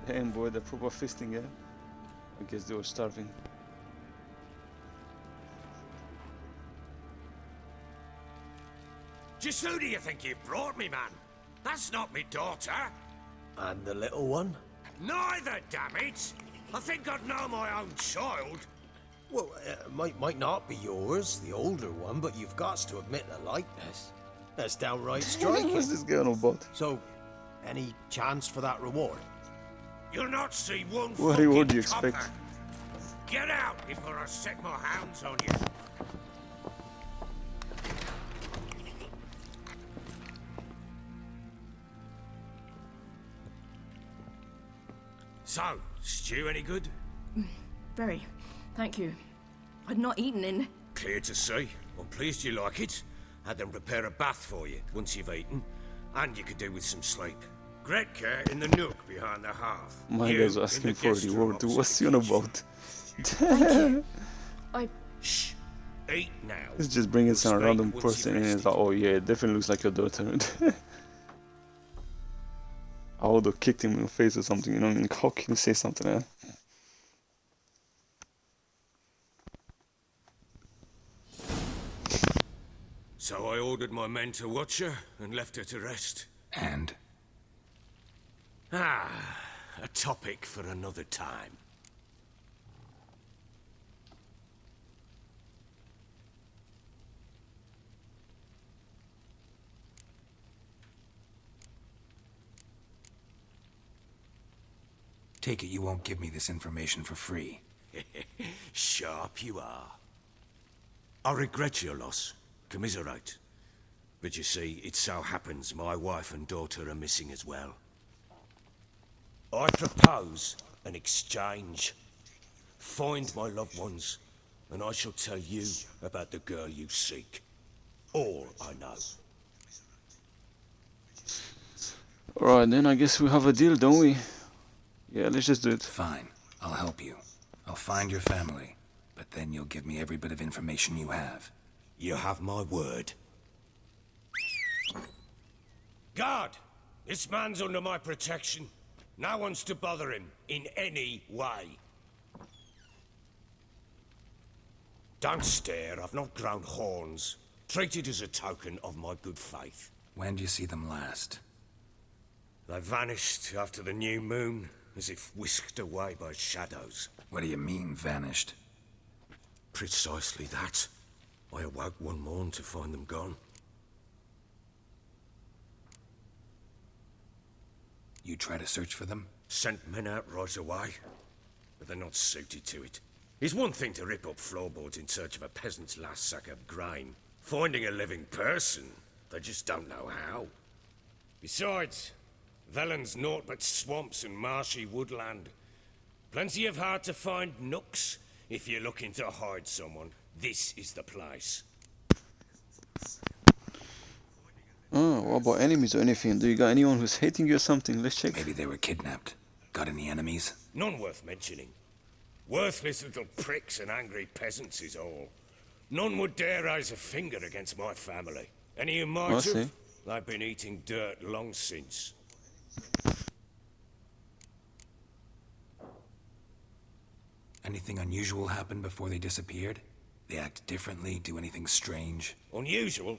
Damn boy, the proper feasting, yeah? I guess they were starving. Just who do you think you brought me, man? That's not me daughter. And the little one? Neither, damn it! I think I'd know my own child. Well, might not be yours, the older one, but you've got to admit the likeness. That's downright striking. What's this going on about? So, any chance for that reward? You'll not see one What reward do you fucking expect? copper. Get out before I set my hounds on you. So, stew any good? Very. Thank you. I'd not eaten in... Clear to see. I'm pleased you like it. Had them prepare a bath for you once you've eaten. And you could do with some sleep. Great care in the nook behind the hearth. My You guy's in asking the for a guest room reward. opposite What's the he on kitchen. about? Thank you. I... Shh. Eat now. He's just bringing some We'll random speak once person you've in and it's like, oh yeah, it definitely looks like your daughter. I would have kicked him in the face or something, you know what I mean? How can you say something like that? So I ordered my men to watch her and left her to rest. And? Ah, a topic for another time. Take it you won't give me this information for free. Sharp you are. I regret your loss. Commiserate. But you see, it so happens my wife and daughter are missing as well. I propose an exchange. Find my loved ones, and I shall tell you about the girl you seek. All I know. Alright, then I guess we have a deal, don't we? Yeah, let's just do it. Fine. I'll help you. I'll find your family. But then you'll give me every bit of information you have. You have my word. Guard! This man's under my protection. No one's to bother him in any way. Don't stare, I've not grown horns. Treat it as a token of my good faith. When did you see them last? They vanished after the new moon, as if whisked away by shadows. What do you mean, vanished? Precisely that. I awoke one morn to find them gone. You try to search for them? Sent men out right away, but they're not suited to it. It's one thing to rip up floorboards in search of a peasant's last sack of grain. Finding a living person, they just don't know how. Besides, Velen's naught but swamps and marshy woodland. Plenty of hard-to-find nooks. If you're looking to hide someone, this is the place. Oh, what about enemies or anything? Do you got anyone who's hating you or something? Let's check. Maybe they were kidnapped. Got any enemies? None worth mentioning. Worthless little pricks and angry peasants is all. None would dare raise a finger against my family. Any who Oh, might I have, see. they've been eating dirt long since. Anything unusual happen before they disappeared? They act differently, do anything strange? Unusual?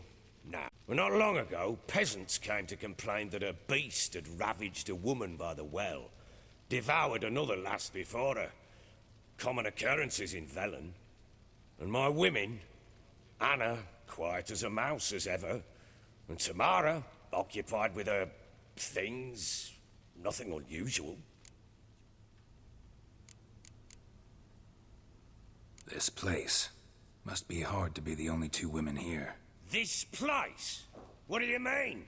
Nah. Well, not long ago, peasants came to complain that a beast had ravaged a woman by the well. Devoured another lass before her. Common occurrences in Velen. And my women, Anna, quiet as a mouse as ever, and Tamara, occupied with her things. Nothing unusual. This place. Must be hard to be the only two women here. This place? What do you mean?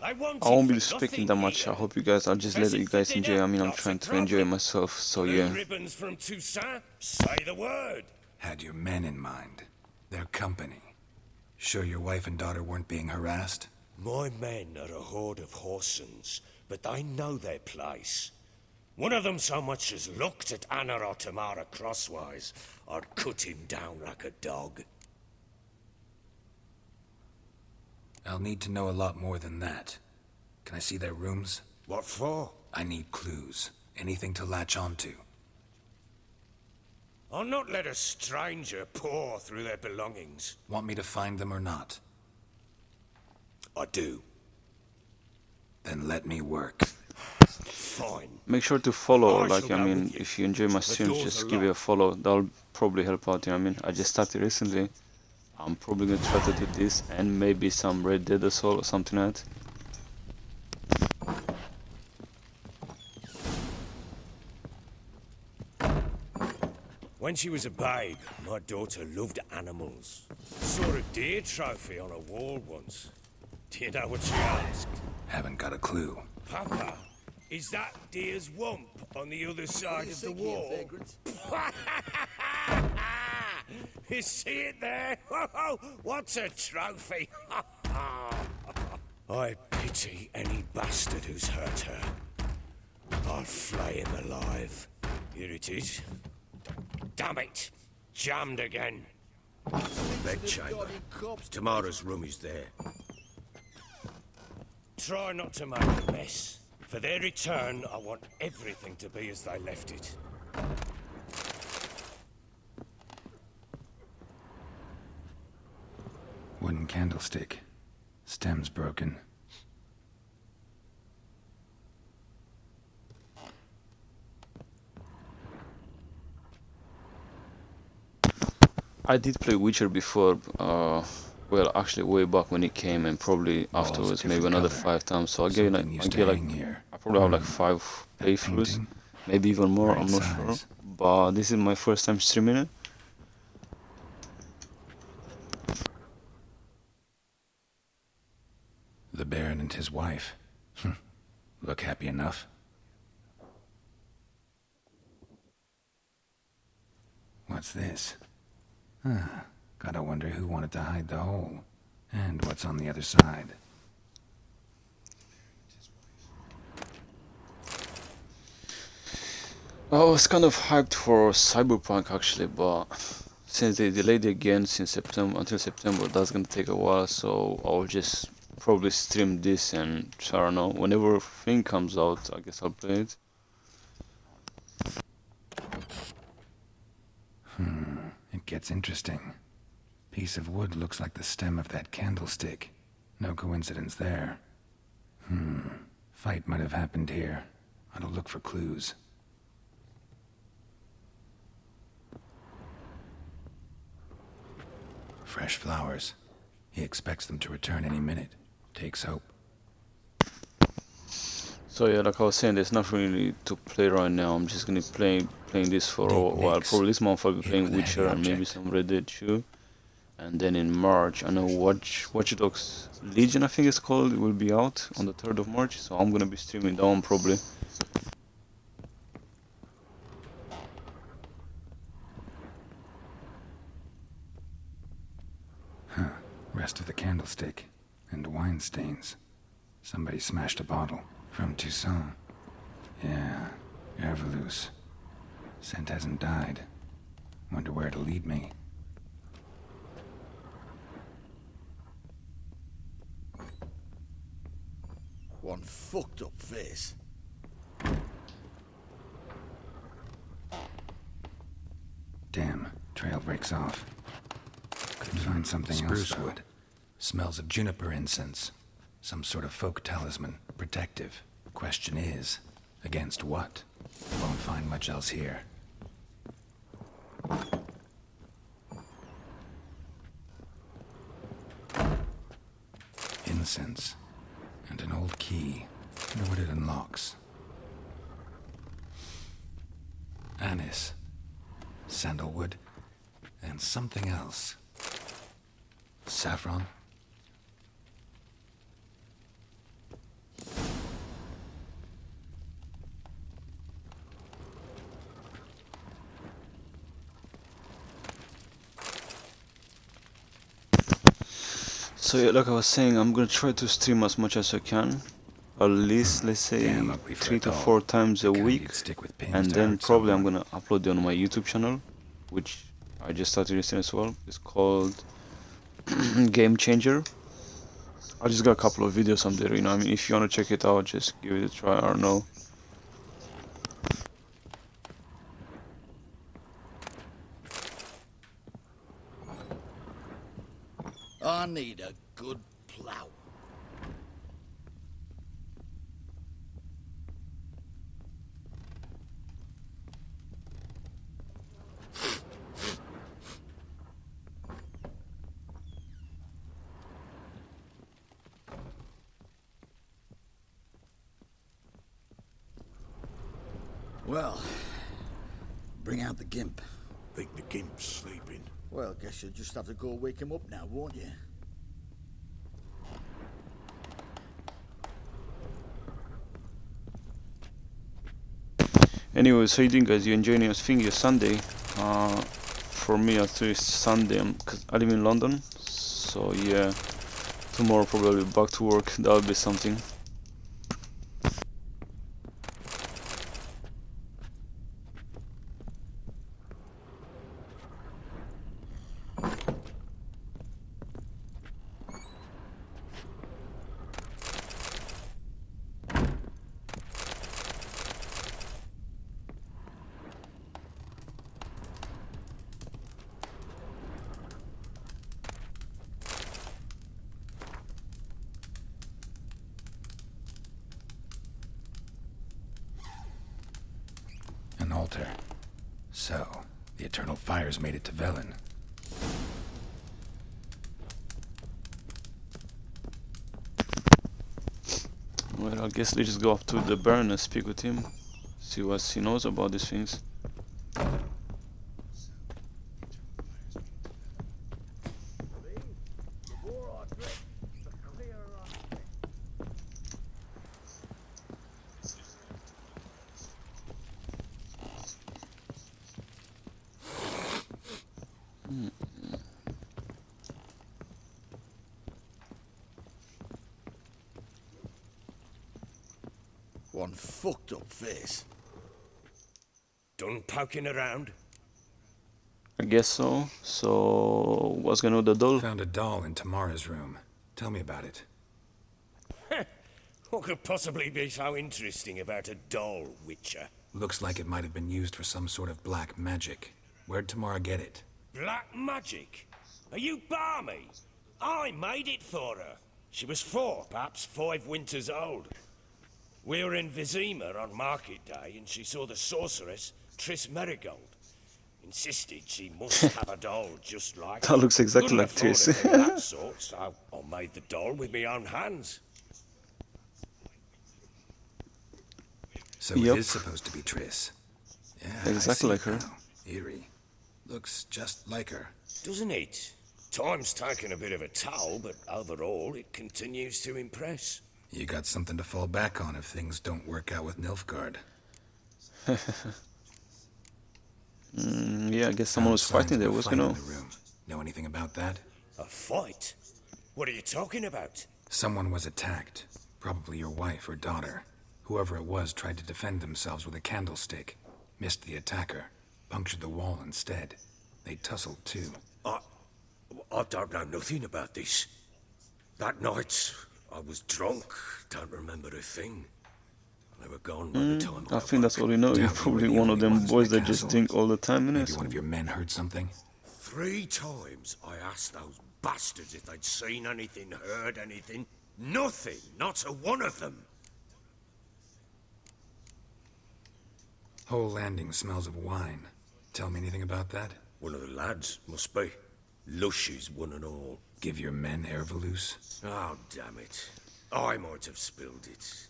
I won't be speaking that much. I hope you guys, I'll just let you guys enjoy. I mean, I'm trying to enjoy myself, so yeah. Ribbons from Toussaint? Say the word. Had your men in mind. Their company. Sure your wife and daughter weren't being harassed? My men are a horde of Horsons, but they know their place. One of them so much as looked at Anna or Tamara crosswise, I'd cut him down like a dog. I'll need to know a lot more than that. Can I see their rooms? What for? I need clues. Anything to latch onto. I'll not let a stranger pore through their belongings. Want me to find them or not? I do. Then let me work. Fine. Make sure to follow, like, I mean, if you enjoy my streams, just give it a follow. That'll probably help out, you know what I mean? I just started recently. I'm probably gonna try to do this and maybe some Red Dead Assault or something like that. When she was a babe, my daughter loved animals. Saw a deer trophy on a wall once. Do you know what she asked? Haven't got a clue. Papa, is that deer's wump on the other side of the wall? You see it there? What's a trophy? I pity any bastard who's hurt her. I'll flay him alive. Here it is. Damn it! Jammed again. Bedchamber. Tamara's room is there. Try not to make a mess. For their return, I want everything to be as they left it. Wooden candlestick. Stem's broken. I did play Witcher before, well, actually way back when it came, and probably afterwards maybe another 5 times. So I probably have like 5 playthroughs, maybe even more. I'm not sure. But this is my first time streaming it. The Baron and his wife. Look happy enough. What's this? Gotta wonder who wanted to hide the hole. And what's on the other side. I was kind of hyped for Cyberpunk actually, but since they delayed it again since September until September, that's gonna take a while, so I'll just probably stream this and I don't know, whenever thing comes out, I guess I'll play it. It gets interesting. Piece of wood looks like the stem of that candlestick. No coincidence there. Fight might have happened here. I'll look for clues. Fresh flowers. He expects them to return any minute. Takes hope. So yeah, like I was saying, there's nothing really to play right now. I'm just gonna be playing this for a while. Probably this month I'll be playing Witcher and maybe some Red Dead too. And then in March, I know Watch Dogs Legion, I think it's called, it will be out on the 3rd of March. So I'm gonna be streaming that one probably. Rest of the candlestick. And wine stains. Somebody smashed a bottle. From Toussaint. Yeah, Herveloos. Scent hasn't died. Wonder where it'll lead me. One fucked up face. Damn, trail breaks off. Couldn't find something else. Spruce wood. Smells of juniper incense. Some sort of folk talisman. Protective. Question is, against what? Won't find much else here. Incense. And an old key. Wonder what it unlocks. Anise. Sandalwood. And something else. Saffron? So yeah, like I was saying, I'm gonna try to stream as much as I can. At least, let's say, 3 to 4 times a week. And then probably I'm gonna upload it on my YouTube channel, which I just started recently as well. It's called Game Changer. I just got a couple of videos on there, you know. I mean, if you wanna check it out, just give it a try. I don't know. I need a good plough. Well, bring out the gimp. Think the gimp's sleeping. Well, guess you'll just have to go wake him up now, won't you? Anyways, how you doing, guys? You enjoying your thing? Your Sunday? For me, actually, it's Sunday. Cause I live in London, so yeah. Tomorrow probably back to work. That'll be something. An altar. So, the eternal fires made it to Velen. Well, I guess let's just go up to the Baron and speak with him. See what he knows about these things. One fucked up face. Done poking around? I guess so. So, what's going on with the doll? Found a doll in Tamara's room. Tell me about it. What could possibly be so interesting about a doll, Witcher? Looks like it might have been used for some sort of black magic. Where'd Tamara get it? Black magic? Are you balmy? I made it for her. She was 4, perhaps 5 winters old. We were in Vizima on market day, and she saw the sorceress, Triss Merigold. Insisted she must have a doll just like That looks exactly like Triss. That sort, so I made the doll with my own hands. So it is supposed to be Triss. Yeah, exactly like her. Now. Eerie. Looks just like her. Doesn't it? Time's taken a bit of a toll, but overall it continues to impress. You got something to fall back on if things don't work out with Nilfgaard. Yeah, I guess someone was fighting there. What's going on? Know anything about that? A fight? What are you talking about? Someone was attacked. Probably your wife or daughter. Whoever it was tried to defend themselves with a candlestick. Missed the attacker. Punctured the wall instead. They tussled too. I don't know nothing about this. That night, I was drunk. Don't remember a thing. They were gone by the time I think that's all you know. You're probably one of them boys that just drink all the time, innit? Maybe one of your men heard something? 3 times I asked those bastards if they'd seen anything, heard anything. Nothing. Not a one of them. Whole landing smells of wine. Tell me anything about that? One of the lads, must be. Lushes, one and all. Give your men Ervelus? Oh, damn it. I might have spilled it.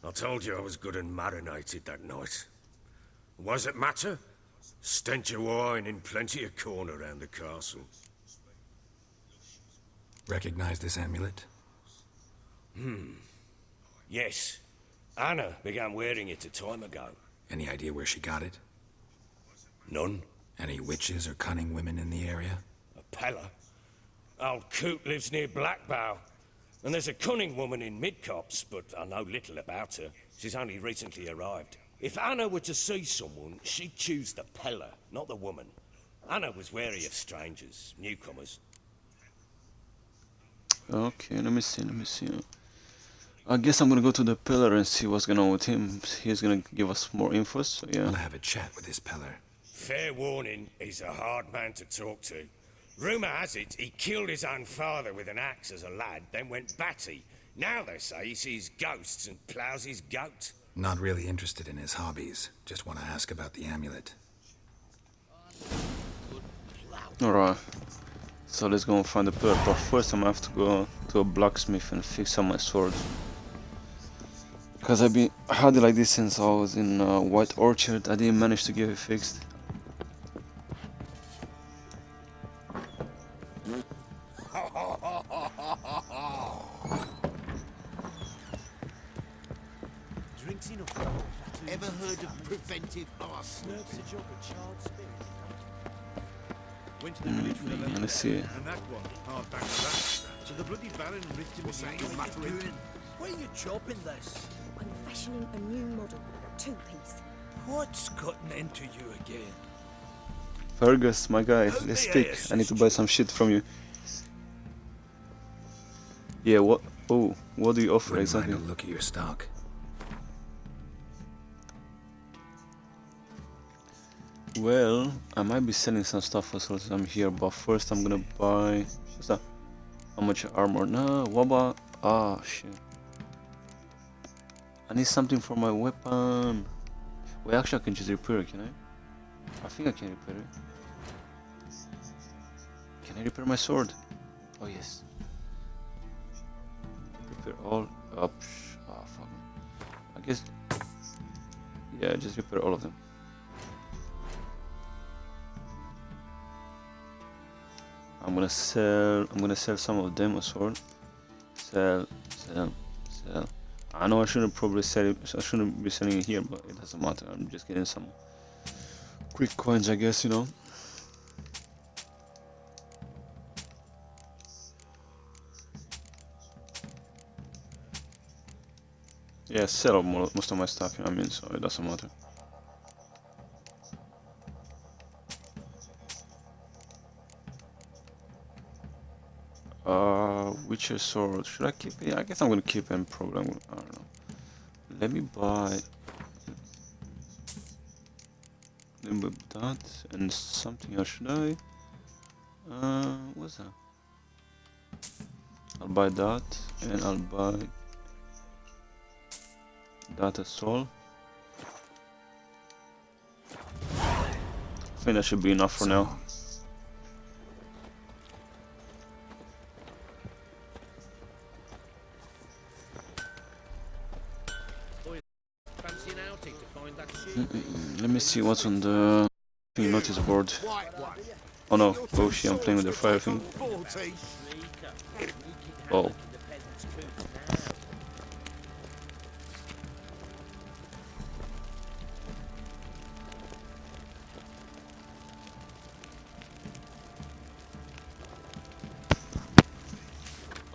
I told you I was good and marinated that night. What does it matter? Stench of wine in plenty of corn around the castle. Recognize this amulet? Yes. Anna began wearing it a time ago. Any idea where she got it? None. Any witches or cunning women in the area? A Pella? Old Coot lives near Blackbow. And there's a cunning woman in Midcopse, but I know little about her. She's only recently arrived. If Anna were to see someone, she'd choose the Pella, not the woman. Anna was wary of strangers, newcomers. Okay, let me see. I guess I'm gonna go to the pillar and see what's going on with him. He's gonna give us more info, so yeah. I'll have a chat with this pillar. Fair warning, he's a hard man to talk to. Rumour has it he killed his own father with an axe as a lad, then went batty. Now they say he sees ghosts and ploughs his goat. Not really interested in his hobbies. Just want to ask about the amulet. Alright. So let's go and find the pillar. But first I'm gonna have to go to a blacksmith and fix up my sword. Because I had it like this since I was in White Orchard. I didn't manage to get it fixed. Ever heard of preventive arson? Let's see. And that one, hard back to that. So the bloody Baron ripped him aside to matter in. Where are you chopping this? I'm fashioning a new model, 2-piece. What's gotten into you again? Fergus, my guy, let's speak. I need to buy some shit from you. Yeah, what? Oh, what do you offer exactly? Mind a look at your stock. Well, I might be selling some stuff as well as I'm here, but first I'm gonna buy. What's that? How much armor? No, what about? Ah, shit. I need something for my weapon. Well, actually, I can just repair it, can I? I think I can repair it. Can I repair my sword? Oh, yes. Repair all. Up. Ah, fuck. I guess. Yeah, just repair all of them. I'm gonna sell some of them as well. Sell. I know I shouldn't probably sell it, I shouldn't be selling it here, but it doesn't matter. I'm just getting some quick coins, I guess, you know. Yeah, sell most of my stuff, you know what I mean, so it doesn't matter. Witcher sword, should I keep it? I guess I'm gonna keep it, probably. I don't know. Let me buy that and something else. Should I? What's that? I'll buy that and I'll buy that as well. I think that should be enough for now. Let me see what's on the notice board. Oh no, oh shit, I'm playing with the fire thing. Oh.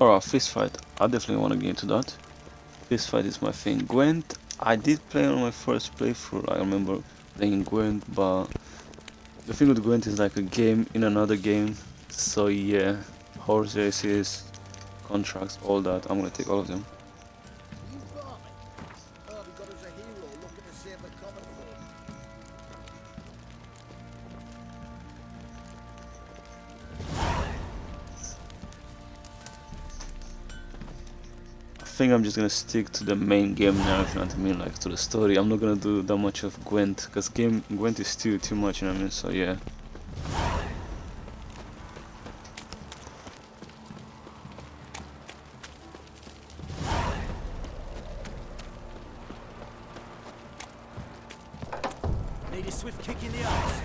Alright, fist fight. I definitely want to get into that. Fist fight is my thing. Gwent, I did play on my first playthrough. I remember playing Gwent, but the thing with Gwent is like a game in another game. So yeah, horse races, contracts, all that. I'm gonna take all of them. I think I'm just gonna stick to the main game now, if you know what I mean, like to the story. I'm not gonna do that much of Gwent, because Gwent is too much, you know what I mean, so yeah. Need a swift kick in the arse.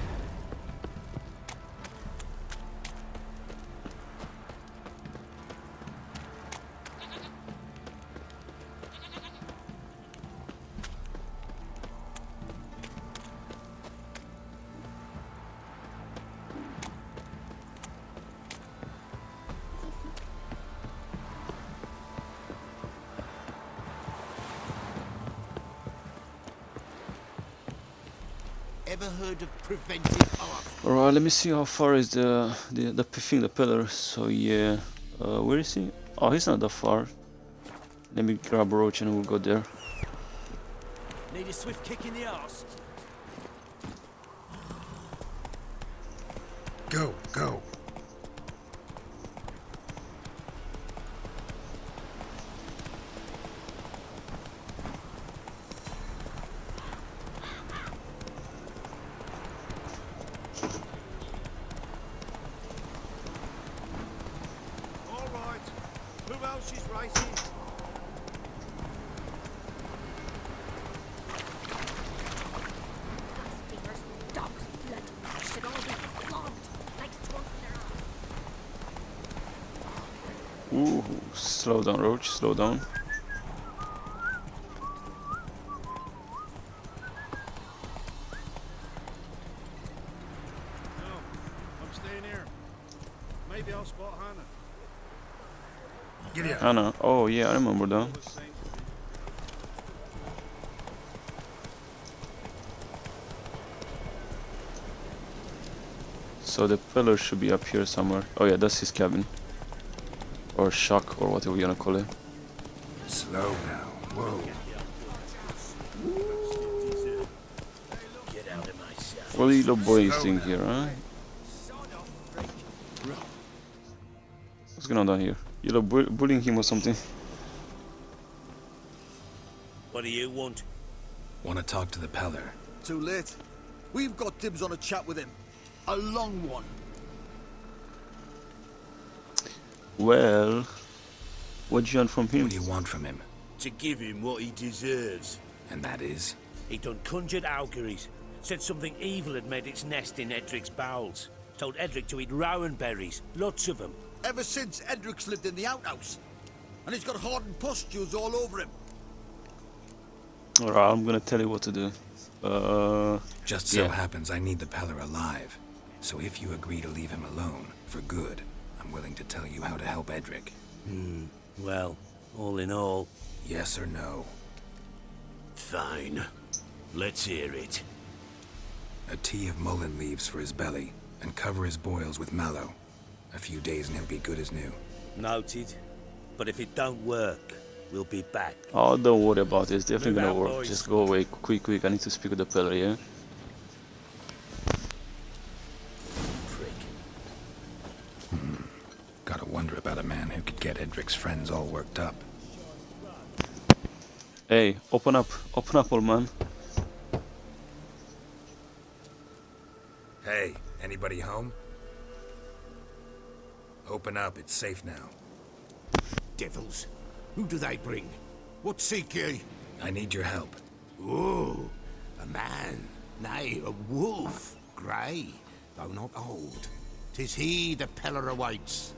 Ever heard of preventive art? Alright, let me see how far is the thing, the pillar. So yeah, where is he? Oh, he's not that far. Let me grab a roach and we'll go there. Need a swift kick in the arse. Go, go. Who else is racing? Dog's blood should all be flogged like swans in their arse. Ooh, slow down, roach, slow down. No, I'm staying here. Maybe I'll spot Hannah. Hannah, oh yeah, I remember that. So the pillar should be up here somewhere. Oh yeah, that's his cabin. Or shack, or whatever you wanna call it. Slow now. Whoa. Get out of my sight. What are you little boys doing here, huh? What's going on down here? You're bullying him or something? What do you want? Want to talk to the Peller? Too late. We've got dibs on a chat with him. A long one. Well, what do you want from him? What do you want from him? To give him what he deserves. And that is? He done conjured auguries. Said something evil had made its nest in Edric's bowels. Told Edric to eat rowan berries. Lots of them. Ever since Edric's lived in the outhouse. And he's got hardened pustules all over him. Alright, I'm gonna tell you what to do. Just so happens I need the Peller alive. So if you agree to leave him alone, for good, I'm willing to tell you how to help Edric. Well, all in all... Yes or no? Fine. Let's hear it. A tea of mullein leaves for his belly, and cover his boils with mallow. A few days and he'll be good as new. Noted. But if it don't work, we'll be back. Oh, don't worry about it. It's definitely Move gonna out, work. boys. Just go away, quick. I need to speak with the Peller, yeah? Gotta wonder about a man who could get Edric's friends all worked up. Hey, open up, old man. Hey, anybody home? Open up, it's safe now. Devils. Who do they bring? What seek ye? I need your help. Ooh, a man. Nay, a wolf. Grey, though not old. 'Tis he the Peller awaits.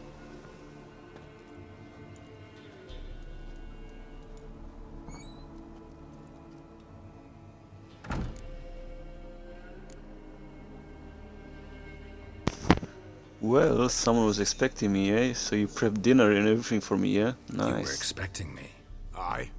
Well, someone was expecting me, eh? So you prepped dinner and everything for me, yeah? Nice. You were expecting me. Aye,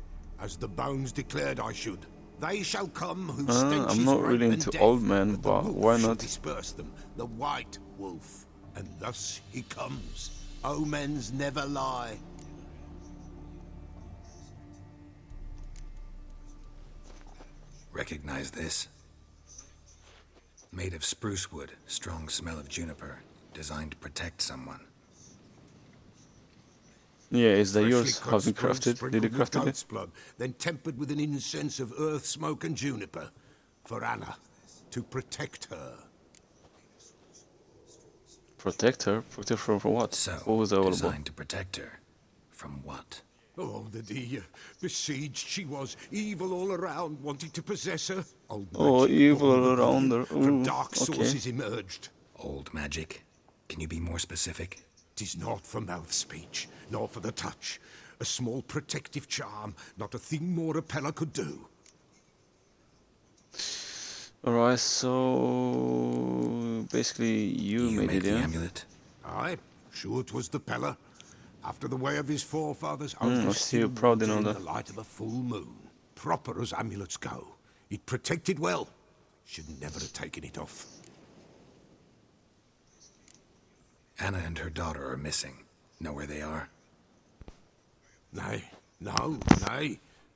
as the bones declared I should. They shall come who stench I'm is not rape really and into death, old men, but the but wolf why shall not? disperse them, the white wolf, and thus he comes. Omens never lie. Recognize this? Made of spruce wood, strong smell of juniper, designed to protect someone. Yeah, is that Freshly yours? cut Have you spruce crafted? Did you sprinkled with craft it? goat's blood, then tempered with an incense of earth, smoke, and juniper. For Anna, to protect her. Protect her? Protect her from what? So, What was that all about? designed to protect her. From what? Oh, the besieged she was, evil all around, wanting to possess her. Old Oh, magic evil born all around her. from Ooh, dark okay. sources emerged. Old magic? Can you be more specific? 'Tis not for mouth speech, nor for the touch. A small protective charm, not a thing more Repeller could do. Alright, so basically you made it, the yeah? amulet? Aye, sure 'twas the Peller. After the way of his forefathers, I see you're proud in all in that. the light of a full moon. Proper as amulets go. It protected well. Should never have taken it off. Anna and her daughter are missing. Know where they are? Nay,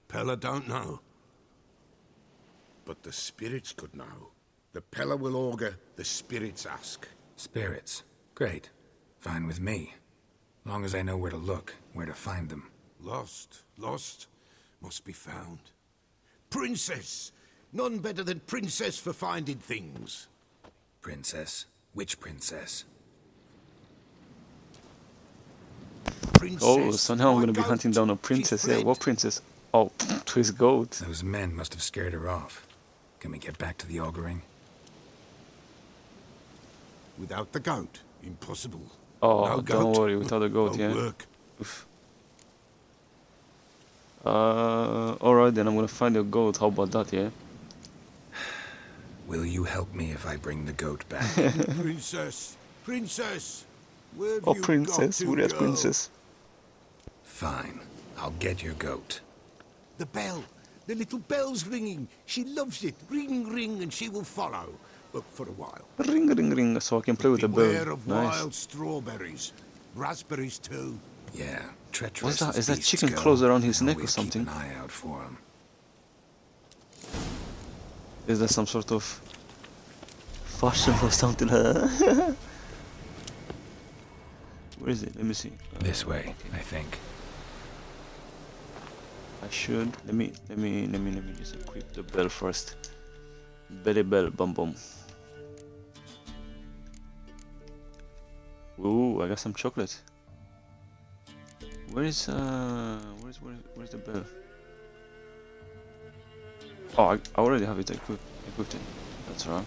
Peller don't know. But the spirits could know. The Peller will augur, the spirits ask. Spirits? Great. Fine with me. Long as I know where to look, where to find them. Lost, must be found. Princess! None better than Princess for finding things. Princess? Which princess? Princess, Oh, so now I'm my gonna be goat. hunting down a princess. Yeah, what princess? Oh, to his goat. Those men must have scared her off. Can we get back to the auguring? Without the goat, impossible. Oh, No don't goat, worry, without the goat, won't yeah. work. Oof. Alright then, I'm gonna find your goat. How about that, yeah? Will you help me if I bring the goat back? Princess! Where have Oh, you princess, got to where's go? princess? Fine. I'll get your goat. The bell! The little bell's ringing. She loves it. Ring, ring, and she will follow. But for a while. Ring, ring, ring, so I can play with the Beware bell. of Nice. wild strawberries. Raspberries, too. Yeah, treacherous. What's that? as Is that beasts chicken go, closed around his and neck we'll or something? Keep an eye out for him. Is that some sort of fashion or something? Where is it? Let me see. This way, I think. I should. Let me just equip the bell first. Belly bell, bum bum. Ooh, I got some chocolate. Where's the bell? Oh, I already have it equipped it. That's right.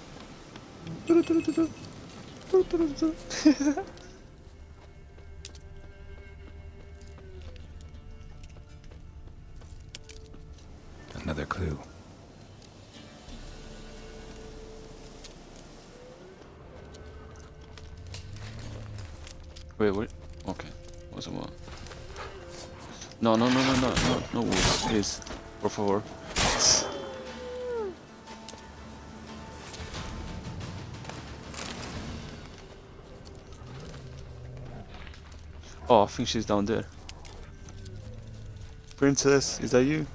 Another clue. Wait. Okay. What's it? No, wolves, please. Por favor. Oh, I think she's down there. Princess, is that you?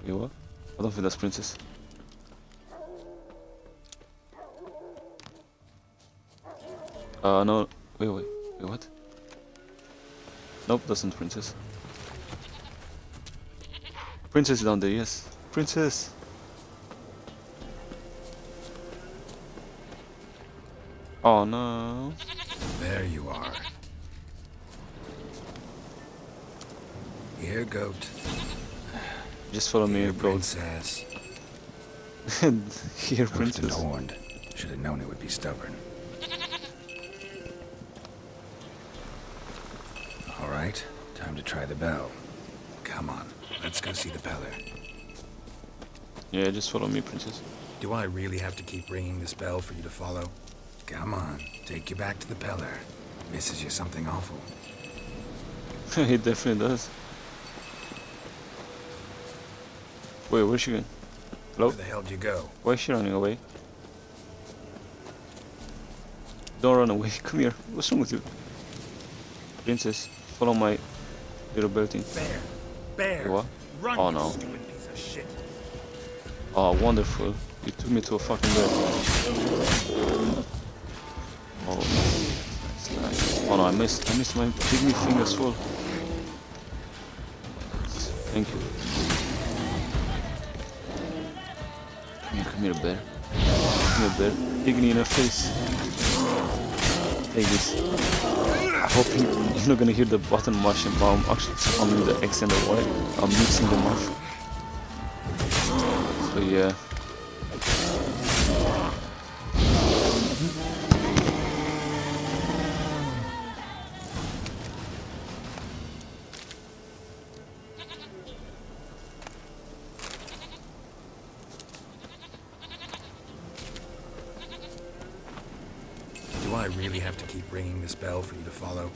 Wait, what? I don't think that's Princess. No. Wait, what? Nope, that's not Princess. Princess is down there, yes. Princess! Oh no. There you are. Here, goat. Just follow me, Here, goat. princess. Here, Hoofed princess. and horned. Should have known it would be stubborn. All right, time to try the bell. Come on, let's go see the Peller. Yeah, just follow me, princess. Do I really have to keep ringing this bell for you to follow? Come on, take you back to the Peller. Misses you something awful. He definitely does. Wait, where's she going? Hello? Where the hell did you go? Why is she running away? Don't run away. Come here. What's wrong with you? Princess, follow my little bell thing. Bear! Wait, what? Run, Oh you no. stupid piece of shit! Oh, wonderful. You took me to a fucking bed. Oh, that's nice. Oh no, I missed my pygmy thing as well. Thank you. Come here, bear. Come here, bear. Pygmy in the face. Take this. I hope you're not gonna hear the button mashing, but I'm actually spamming the X and the Y. I'm mixing them up. So yeah. Do I really have to keep ringing this bell for you to follow?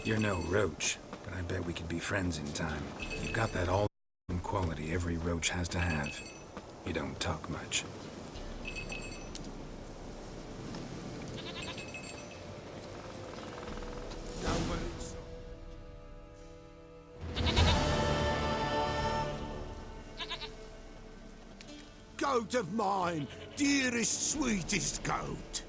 You're no roach, but I bet we could be friends in time. You've got that all quality every roach has to have. You don't talk much. Goat of mine, dearest, sweetest goat.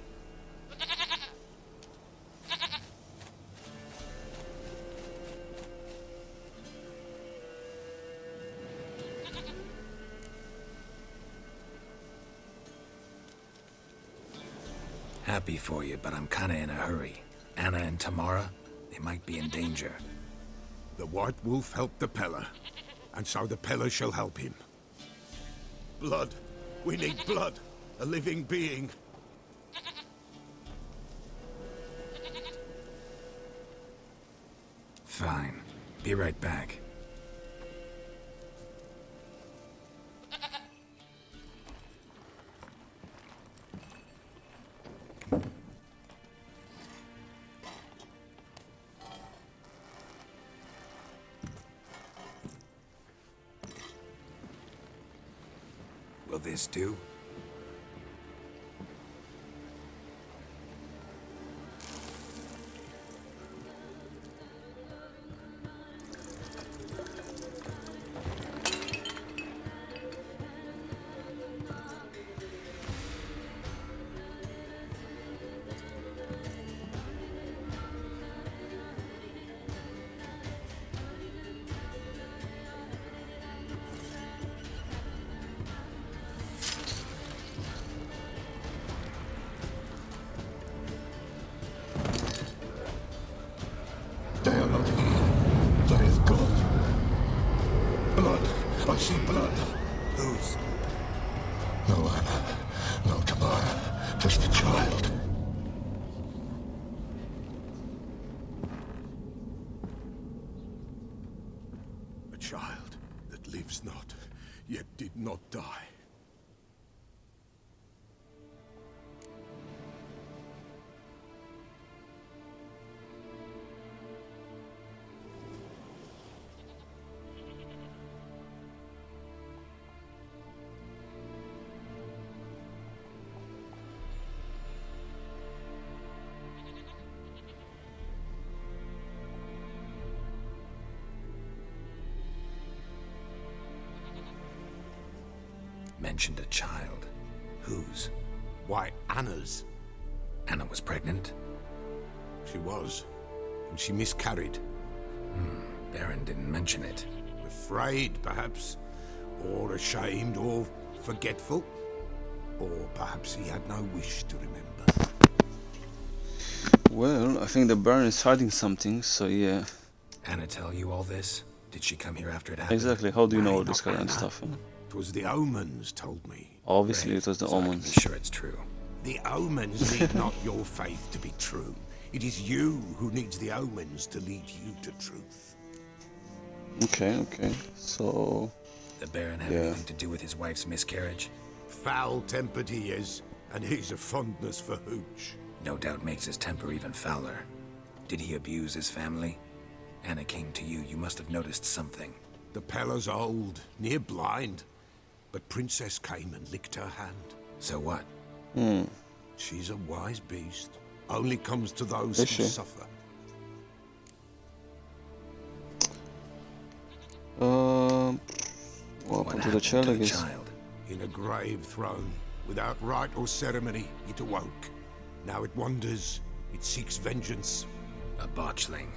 Happy for you, but I'm kinda in a hurry. Anna and Tamara, they might be in danger. The White Wolf helped the Peller, and so the Peller shall help him. Blood. We need blood. A living being. Fine. Be right back. Will this do? They are not here. They have gone. Blood. I see blood. Whose? No Anna. No Tamara. Just a child. A child that lives not, yet did not die. Mentioned a child. Whose? Why, Anna's. Anna was pregnant? She was. And she miscarried. Baron didn't mention it. Afraid, perhaps. Or ashamed, or forgetful. Or perhaps he had no wish to remember. Well, I think the Baron is hiding something, so yeah. Anna tell you all this? Did she come here after it happened? Exactly, how do you know all this kind of stuff? Yeah? It was the omens told me. Obviously it was the So I can omens. be sure it's true. The omens need not your faith to be true. It is you who needs the omens to lead you to truth. Okay, so... The Baron have anything to do with his wife's miscarriage? Foul-tempered he is, and he's a fondness for hooch. No doubt makes his temper even fouler. Did he abuse his family? Anna came to you, you must have noticed something. The Pella's old, near blind. But Princess came and licked her hand. So what? She's a wise beast. Only comes to those Is who she? suffer. What happened to the child, I guess? In a grave thrown, without rite or ceremony, it awoke. Now it wanders, it seeks vengeance. A botchling.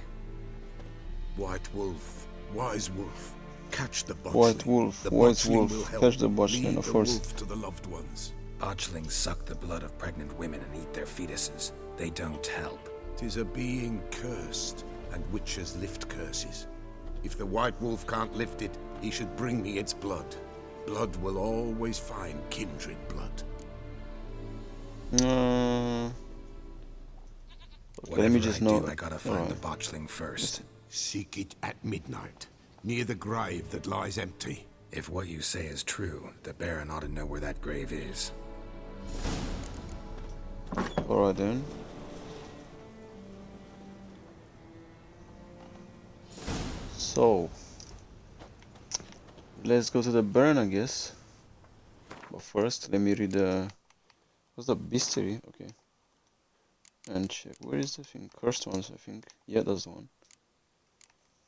White wolf, wise wolf, catch the botchling. White wolf, The white botchling will wolf, help catch the botchling, lead of the course. wolf to the loved ones. Botchlings suck the blood of pregnant women and eat their fetuses. They don't help. 'Tis a being cursed, and witches lift curses. If the white wolf can't lift it, he should bring me its blood. Blood will always find kindred blood. Okay, let me just know. I gotta find the botchling first. Seek it at midnight, near the grave that lies empty. If what you say is true, the Baron ought to know where that grave is. Alright then. So let's go to the Baron, I guess. But first, let me read the... What's the bestiary? Okay. And check. Where is the thing? Cursed ones, I think. Yeah, that's the one.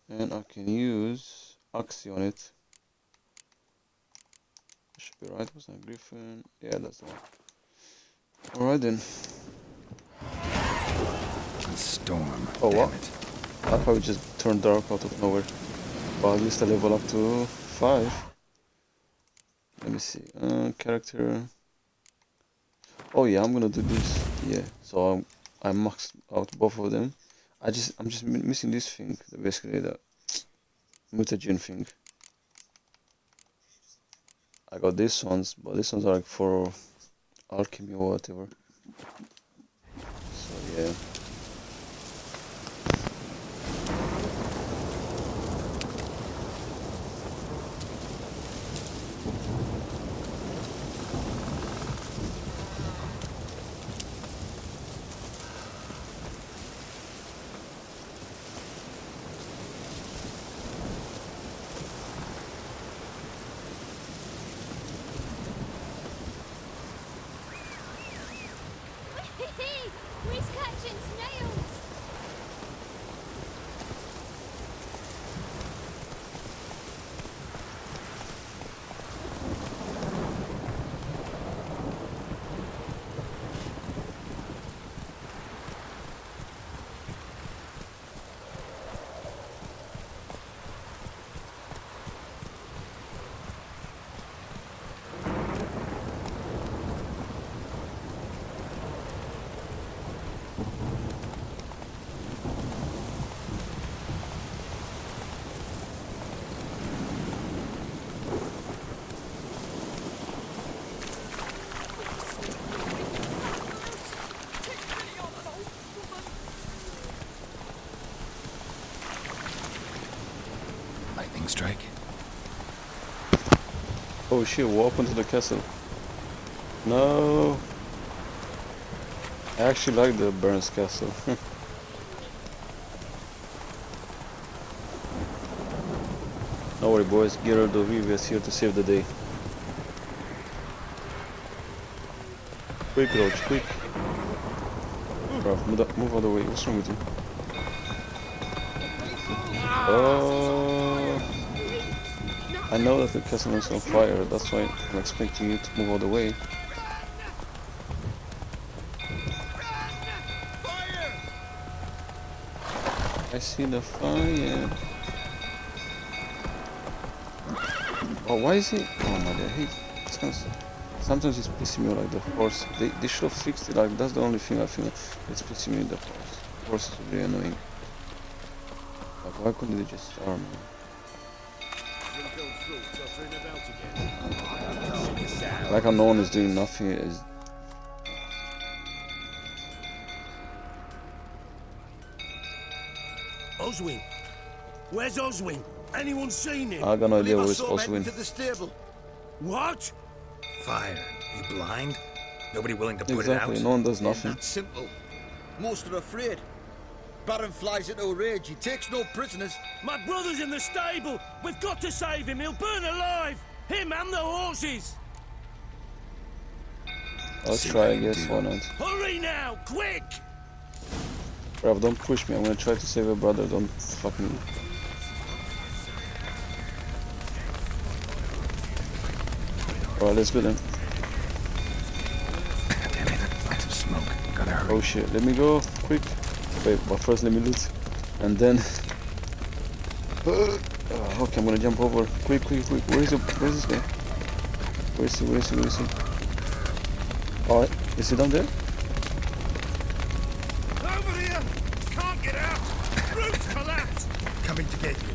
And I can use Axie on it. Should be right. Was that Griffin? Yeah, that's the one. Alright then. Storm. Oh, Damn what? it. I probably just turned dark out of nowhere. But at least I level up to 5. Let me see. Character. Oh yeah, I'm gonna do this. Yeah. So I maxed out both of them. I'm just missing this thing. Basically the mutagen thing. I got these ones, but these ones are like for alchemy or whatever. So yeah. We're catching snails! Lightning strike. Oh shit, what happened to the castle? No. I actually like the Baron's castle. No worry boys, Geralt of Rivia is here to save the day. Quick Roach, quick. Bruh, move out of the way, what's wrong with you? Oh, I know that the castle is on fire, that's why I'm expecting you to move out of the way. I see the fire. Oh, why is he? Oh my god, I hate this kind of stuff. Sometimes it's pissing me off, like the horse. They should have fixed it. Like that's the only thing I feel it's pissing me. The horse is really annoying. Like why couldn't they just arm me? Like how no one is doing nothing. Is Oswin! Where's Oswin? Anyone seen him? I got no idea where it's Oswin. Oswin. To the stable. What? Fire. You blind? Nobody willing to put Exactly, it out? no one does nothing. That's simple. Most are afraid. Baron flies into a rage. He takes no prisoners. My brother's in the stable. We've got to save him. He'll burn alive. Him and the horses. I'll try, I guess. Why not? Hurry now, quick! Bruv, don't push me. I'm gonna try to save your brother. Don't fucking. Alright, let's go then. Damn it, lots of smoke. Gotta hurry. Oh shit, let me go quick. Wait, but first let me loot. And then. Okay, I'm gonna jump over. Quick. Where is this guy? Where is he? Alright, is he down there? Over here! Can't get out! Roof's collapsed! Coming to get you.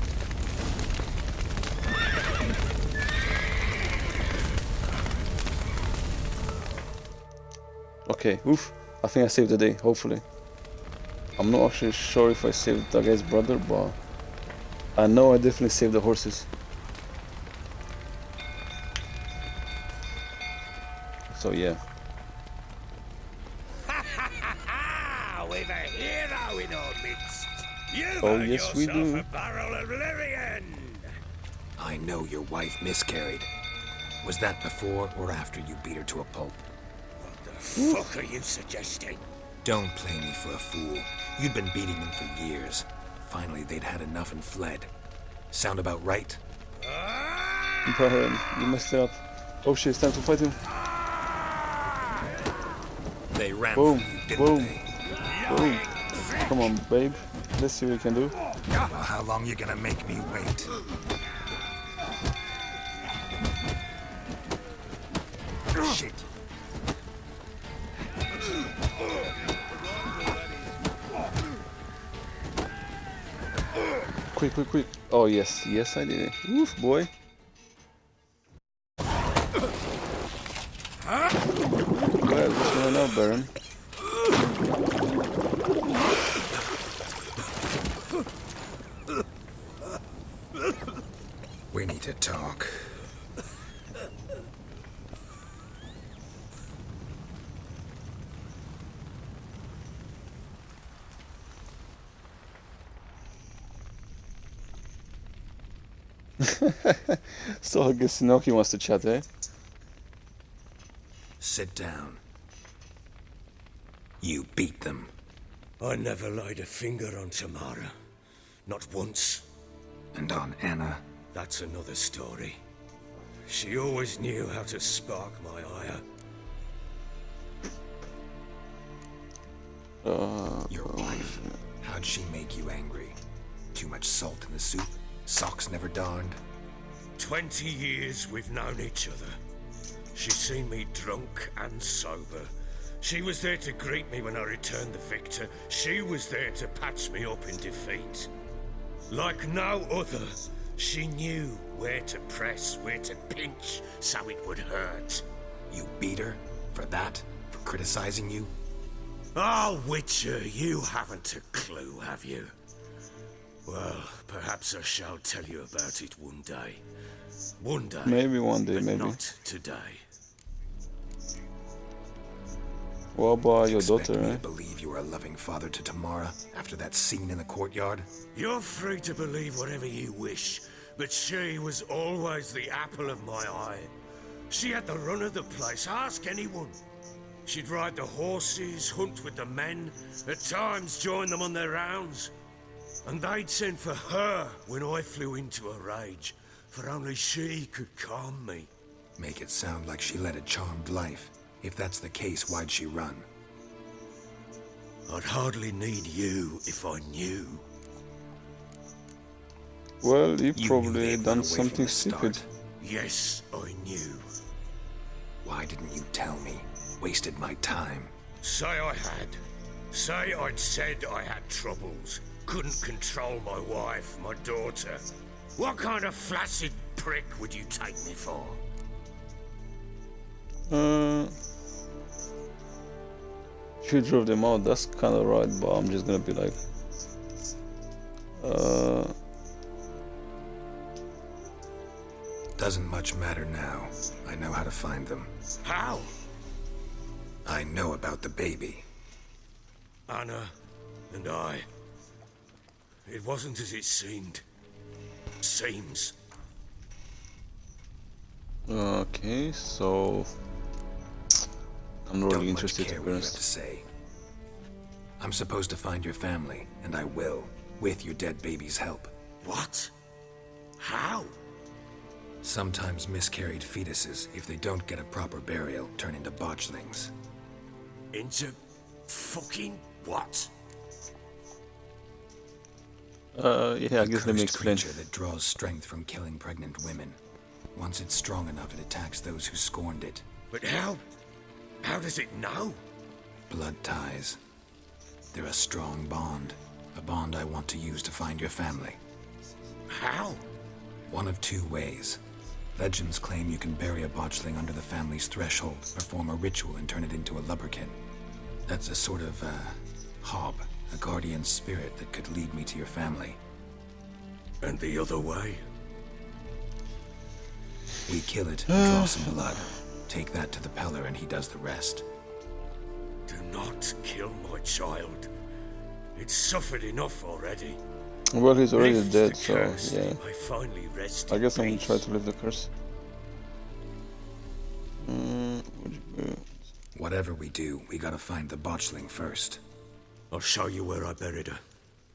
Okay, oof. I think I saved the day, hopefully. I'm not actually sure if I saved the guy's brother, but I know I definitely saved the horses. So yeah. We've a hero in our midst. You've Oh, earned yes, we yourself do. a barrel of Lyrian. I know your wife miscarried. Was that before or after you beat her to a pulp? What the fuck are you suggesting? Don't play me for a fool. You'd been beating them for years. Finally, they'd had enough and fled. Sound about right? Baron, you messed it up. Oh shit, it's time to fight him. They ran Boom, from you, didn't boom, they? boom. Come on, babe. Let's see what we can do. Well, how long you gonna make me wait? Shit. Quick. Oh yes, I did it. Oof, boy. Well, what's going on, Baron? We need to talk. So I guess Inoki wants to chat, eh? Sit down. You beat them. I never laid a finger on Tamara. Not once. And on Anna? That's another story. She always knew how to spark my ire. Your wife. How'd she make you angry? Too much salt in the soup? Socks never darned? 20 years we've known each other. She's seen me drunk and sober. She was there to greet me when I returned the victor. She was there to patch me up in defeat. Like no other, she knew where to press, where to pinch, so it would hurt. You beat her? For that? For criticizing you? Oh, Witcher, you haven't a clue, have you? Well, perhaps I shall tell you about it one day. One day. Maybe one day, but maybe. not today. What about your Expect daughter, me eh? to believe you were a loving father to Tamara after that scene in the courtyard? You're free to believe whatever you wish, but she was always the apple of my eye. She had the run of the place, ask anyone. She'd ride the horses, hunt with the men, at times join them on their rounds. And they'd send for her when I flew into a rage, for only she could calm me. Make it sound like she led a charmed life. If that's the case, why'd she run? I'd hardly need you if I knew. Well, you've You probably knew they'd run done away from something the stupid. start. Yes, I knew. Why didn't you tell me? Wasted my time. Say I had. Say I'd said I had troubles. Couldn't control my wife, my daughter. What kind of flaccid prick would you take me for? You drove them out, that's kind of right, but I'm just gonna be like, Doesn't much matter now. I know how to find them. How? I know about the baby. Anna and I, It wasn't as it seemed. Seems. Okay, so I'm really interested to be What you have honest. to say. I'm supposed to find your family, and I will, with your dead baby's help. What? How? Sometimes miscarried fetuses, if they don't get a proper burial, turn into botchlings. Into fucking what? Yeah, I guess let me explain. Creature that draws strength from killing pregnant women. Once it's strong enough, it attacks those who scorned it. But how? How does it know? Blood ties. They're a strong bond. A bond I want to use to find your family. How? One of two ways. Legends claim you can bury a botchling under the family's threshold, perform a ritual, and turn it into a lubberkin. That's a sort of, hob, a guardian spirit that could lead me to your family. And the other way? We kill it, draw some blood. Take that to the Peller and he does the rest. Do not kill my child. It's suffered enough already. Well, he's already Lift dead, the so curse. yeah. I finally rest I in guess I'm gonna peace. try to lift the curse. Whatever we do, we gotta find the botchling first. I'll show you where I buried her,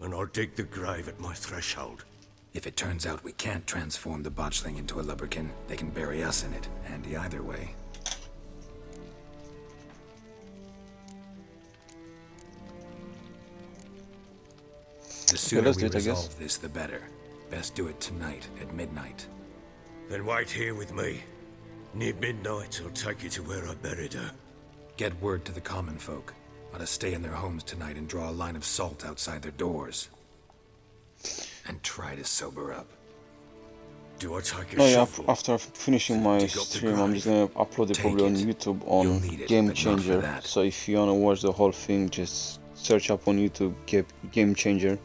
and I'll dig the grave at my threshold. If it turns out we can't transform the botchling into a lubberkin, they can bury us in it. Handy either way. The sooner let's we do it, I guess. resolve this, the better. Best do it tonight, at midnight. Then wait here with me. Near midnight, I'll take you to where I buried her. Get word to the common folk. Ought to stay in their homes tonight and draw a line of salt outside their doors. And try to sober up. Do I take a No, yeah, shovel? after finishing my Dig up the stream, I'm just gonna upload it probably on YouTube on Game Changer. So if you wanna watch the whole thing, just search up on YouTube Game Changer.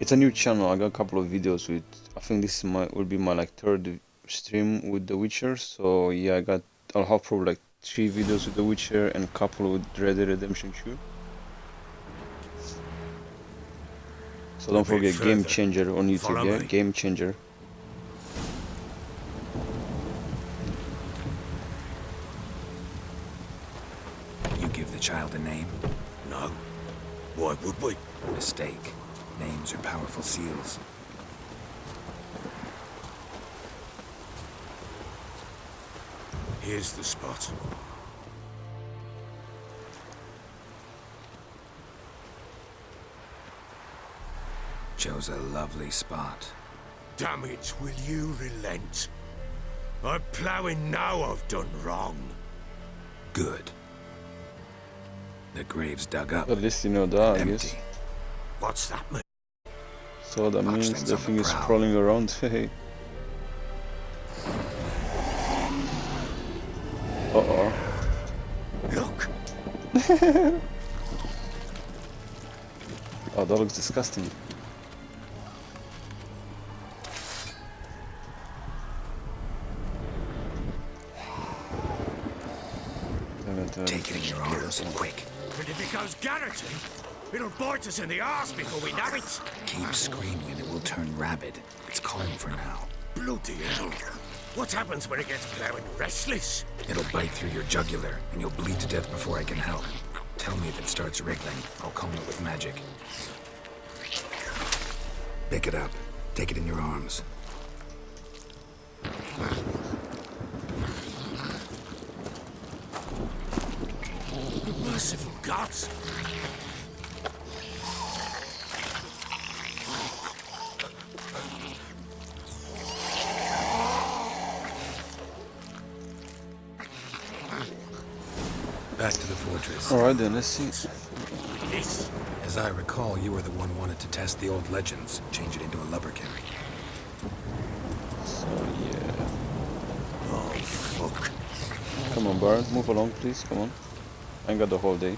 It's a new channel. I got a couple of videos with. I think this is will be my like third stream with The Witcher. So yeah, I'll have probably like 3 videos with The Witcher and a couple with Red Dead Redemption 2. So don't forget Game Changer on YouTube. Yeah, Game Changer. You give the child a name? No. Why would we? Mistake. Names are powerful seals. Here's the spot. Chose a lovely spot. Damn it, will you relent? I'm ploughing now I've done wrong. Good. The grave's dug up. At least you know that, I guess. What's that mean? So that means Botchling's the on the thing is prowl. crawling around. Hey. Uh-oh. Look! Oh, that looks disgusting. Take it in your arms and quick. And if it goes garroting, it'll bite us in the arse before we know it. Keep screaming and it will turn rabid. It's calm for now. Bloody hell. What happens when it gets ploughing restless? It'll bite through your jugular and you'll bleed to death before I can help. Tell me if it starts wriggling. I'll calm it with magic. Pick it up. Take it in your arms. Merciful gods! Back to the fortress. Alright then, let's see. This. As I recall, you were the one wanted to test the old legends, change it into a lubberkin. So yeah. Oh, fuck. Come on, Baron, move along, please. Come on. I ain't got the whole day.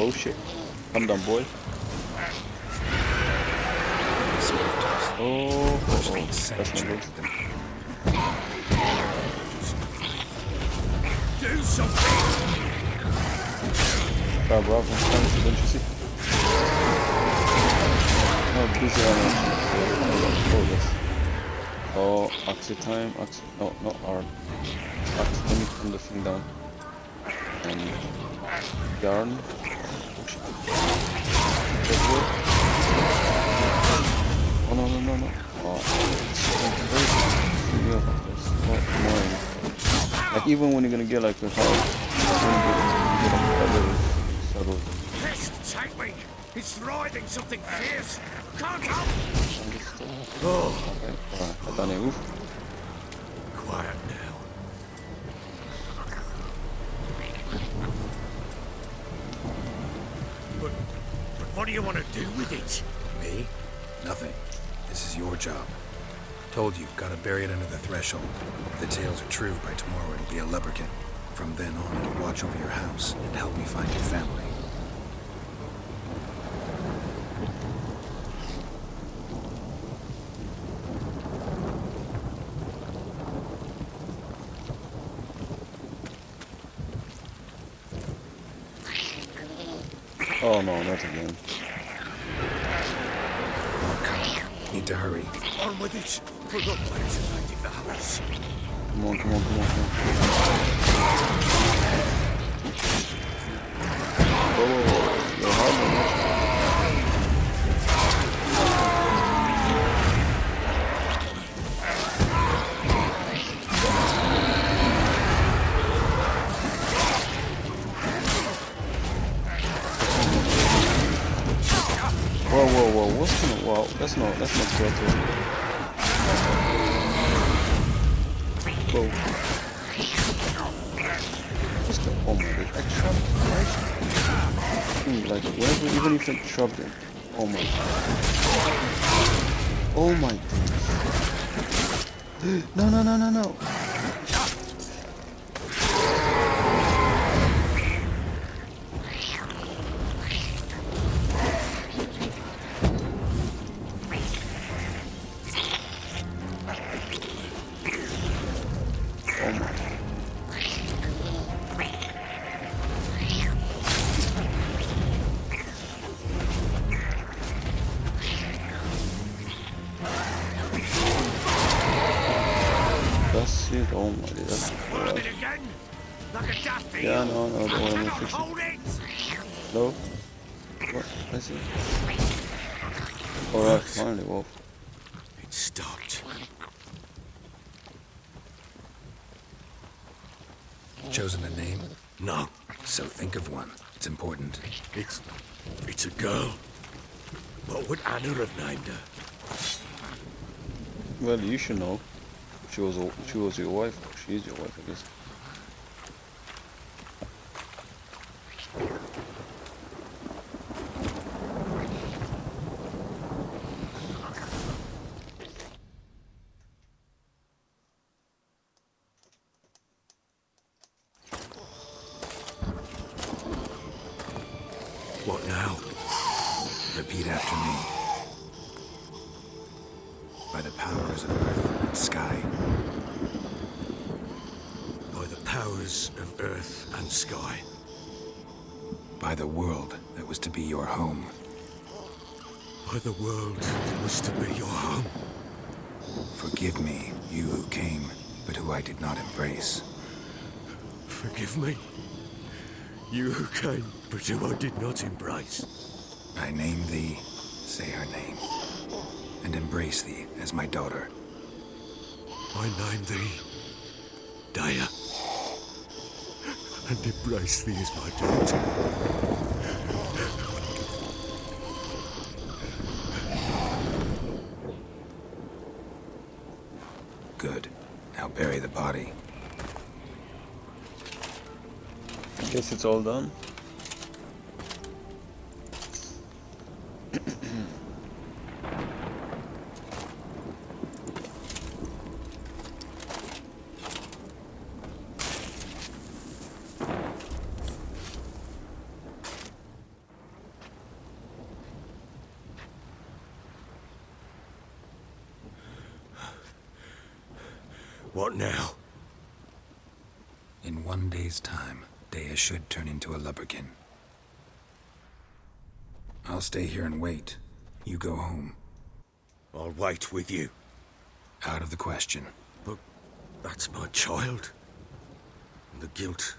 Oh shit. Calm down, boy. Oh, that's not good. Do something! Bravo, I'm trying to, don't you see? No, busy on oh, yes. Oh, Axie time, Axie, no, not R. Axie, let me turn the thing down. And yarn. Oh no, no, no, no. Oh, it's so annoying. Like, even when you're gonna get like a hard, Pest, take me! It's writhing something fierce! Can't help! Oh, okay, alright, oof. Quiet now. But what do you want to do with it? Me? Nothing. This is your job. Told you, gotta bury it under the threshold. If the tales are true, by tomorrow it'll be a leprechaun. From then on, it'll watch over your house and help me find your family. Oh no, not again. Need to hurry. On with it! Put up lights and light the house. Come on, come on, come on, come on. Whoa, you're hard, man. Whoa, whoa, whoa, what's gonna, wow, that's not fair to him. Whoa. Just the, oh my god, I trapped Christ. Like, whenever, even if I trapped him, oh my god. Oh my goodness. No, no, no, no, no. That's it, oh my god, that's bad. Yeah, no, no, don't want to fix it. No? What? I see. Alright, finally, well. It stopped. Chosen a name? No. So think of one. It's important. It's a girl. What would Anna have named her? Well, you should know. She was your wife. She is your wife, I guess. What now? Repeat after me. By the powers of earth and sky. By the powers of earth and sky. By the world that was to be your home. By the world that was to be your home. Forgive me, you who came, but who I did not embrace. Forgive me. You who came, but who I did not embrace. I name thee, say her name, and embrace thee as my daughter. I name thee Daya, and embrace thee as my daughter. Good. Now bury the body. Guess it's all done. What now? In 1 day's time, Dea should turn into a lubberkin. I'll stay here and wait. You go home. I'll wait with you. Out of the question. But that's my child. The guilt,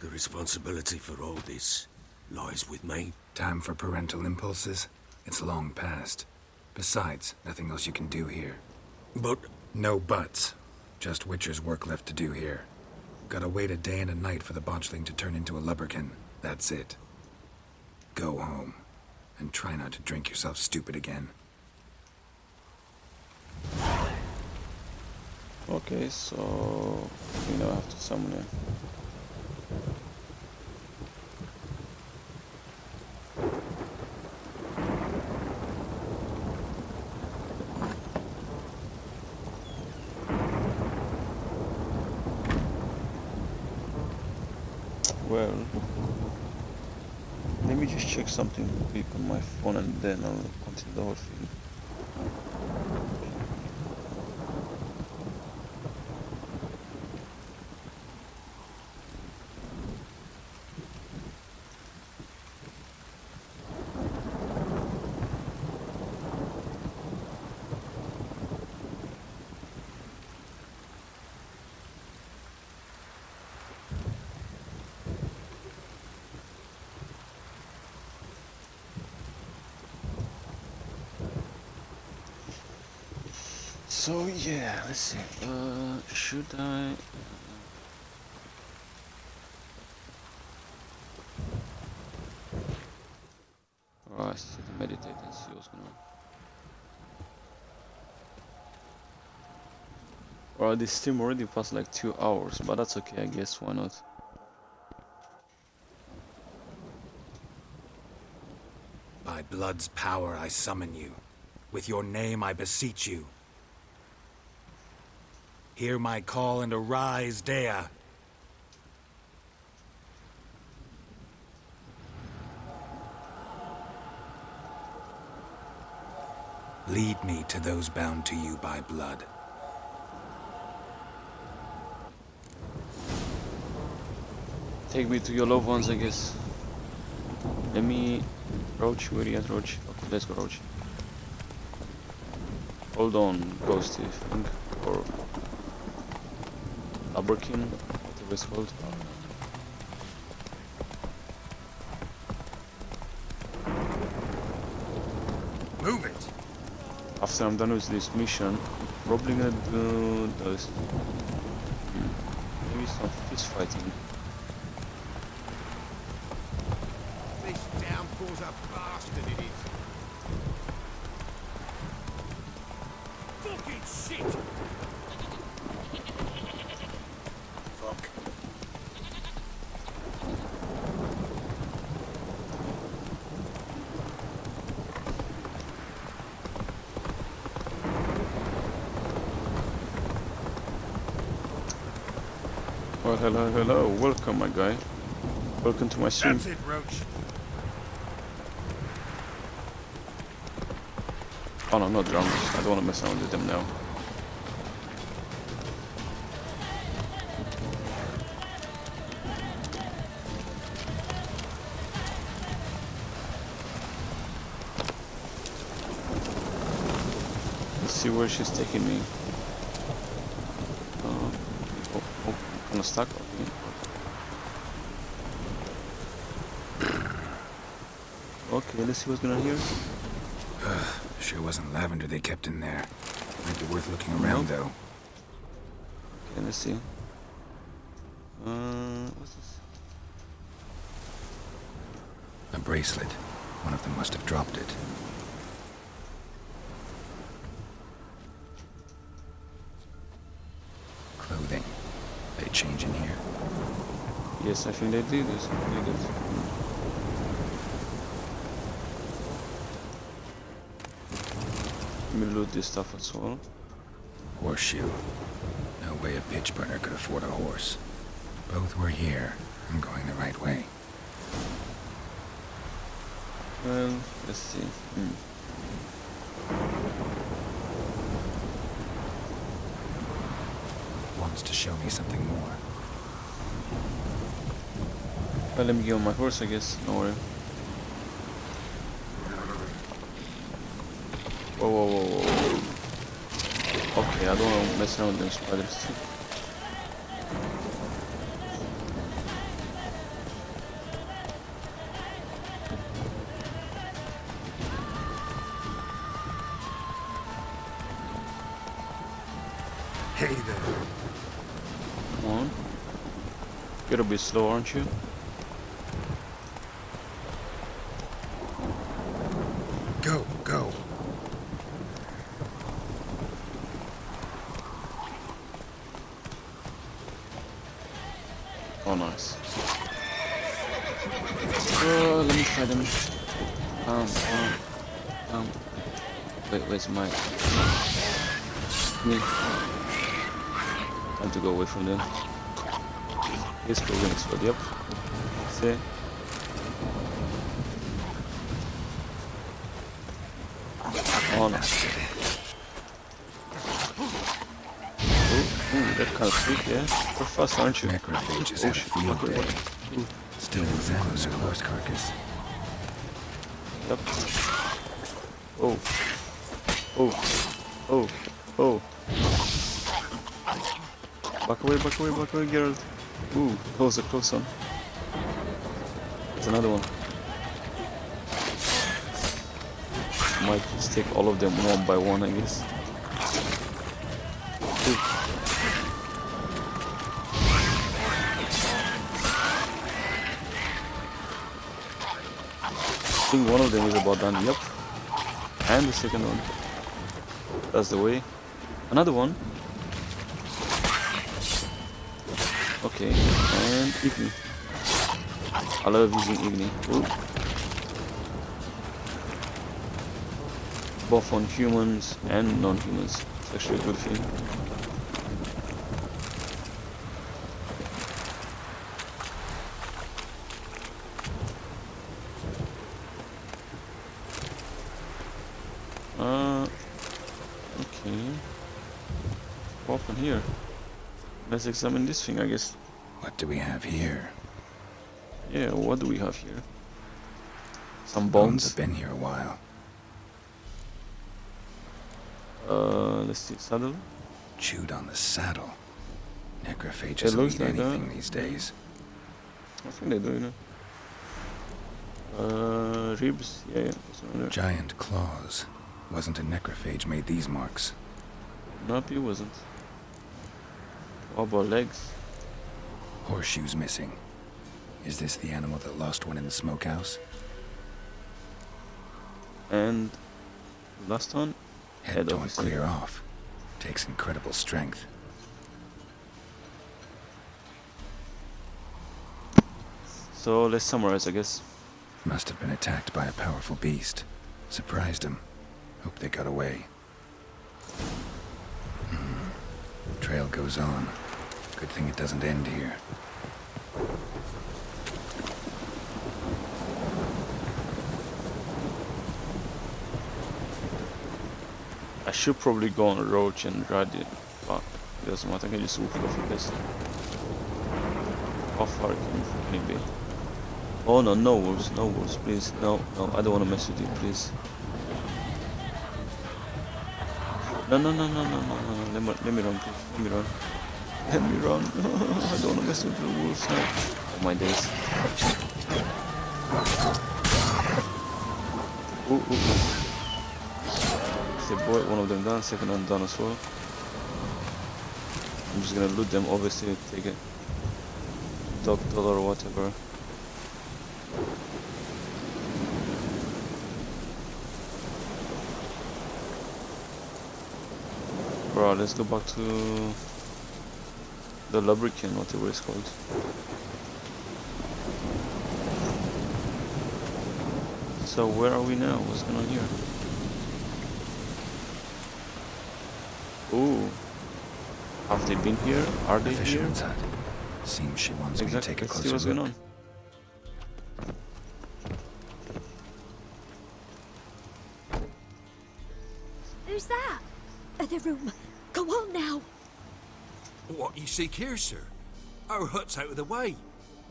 the responsibility for all this lies with me. Time for parental impulses? It's long past. Besides, nothing else you can do here. But... No buts. Just Witcher's work left to do here. Gotta wait a day and a night for the botchling to turn into a lubberkin. That's it. Go home. And try not to drink yourself stupid again. Okay, so we now have to summon him. Well, let me just check something quick on my phone and then I'll continue the whole thing. So yeah, let's see. Should I? Alright, so to meditate and see what's going on. Alright, this stream already passed like 2 hours, but that's okay, I guess. Why not? By blood's power, I summon you. With your name, I beseech you. Hear my call and arise, Dea. Lead me to those bound to you by blood. Take me to your loved ones, I guess. Let me... Roach, where are you at, Roach? Okay, let's go, Roach. Hold on, Ghosty, I think. Or... Aberkin, whatever it's called. Move it! After I'm done with this mission, probably gonna do this. Maybe some fist fighting. This downpour's a bastard, it is. Fucking shit! Fuck. Well, hello, welcome, my guy. Welcome to my stream. That's it, Roach. Oh no, not drums. I don't want to mess around with them now. Let's see where she's taking me. Kind of stuck. Okay, let's see what's going on here. Sure wasn't lavender they kept in there. Might be worth looking around, though. Okay, let's see. What's this? A bracelet. One of them must have dropped it. Clothing. They change in here? Yes, I think they did this. They did. Let me loot this stuff as well. Horseshoe. No way a pitch burner could afford a horse. Both were here. I'm going the right way. Well, let's see. wants to show me something more. Well, let me get on my horse, I guess. No worry. Whoa, whoa, whoa, whoa. Okay, I don't want to mess around with them spiders. Hey there. Come on. You're a bit slow, aren't you? Go, go. Oh, nice. Oh, let me try them. Wait, where's my... Me. Time to go away from them. This program is for yep. See? Oh, no. Ooh, that kind of sweet, yeah. You're fast, aren't you? Necrophages had a field day. Still examines a closed carcass. Yep. Oh. Oh. Oh. Oh. Back away, Geralt. Ooh, close one. There's another one. Might just take all of them one by one, I guess. Ooh. I think one of them is about done, yep. And the second one. That's the way. Another one. Okay, and Igni. I love using Igni. Ooh. Both on humans and non-humans. It's actually a good thing. Okay. What happened here? Let's examine this thing, I guess. What do we have here? Yeah, what do we have here? Some Bones bones. have been here a while. Let's see, saddle. Chewed on the saddle. It Necrophages will looks eat like anything that. these days. I think they do, you know. Ribs, yeah. Giant claws. Wasn't a necrophage made these marks. Nope, it wasn't. How about legs? Horseshoes missing. Is this the animal that lost one in the smokehouse? And last one? Head don't obviously. clear off. Takes incredible strength. So let's summarize, I guess. Must have been attacked by a powerful beast. Surprised him. Hope they got away. Trail goes on. Good thing it doesn't end here. I should probably go on a roach and ride it, but it doesn't matter, I can just walk off this. How far can it be? Oh no, no wolves, please. No, I don't want to mess with you, please. No, let me run, please. Let me run. I don't want to mess with the wolves now. Oh my days. Ooh. The boy, one of them done, second one done as well. I'm just gonna loot them, obviously, take it. $1 or whatever. Bro, let's go back to the lubricant, whatever it's called. So where are we now? What's going on here? Ooh. Have they been here? Are they here? Fisherman's hut. Seems she wants me to take a Let's see closer what's look. going on. Who's that? The room. Go on now. What you seek here, sir? Our hut's out of the way.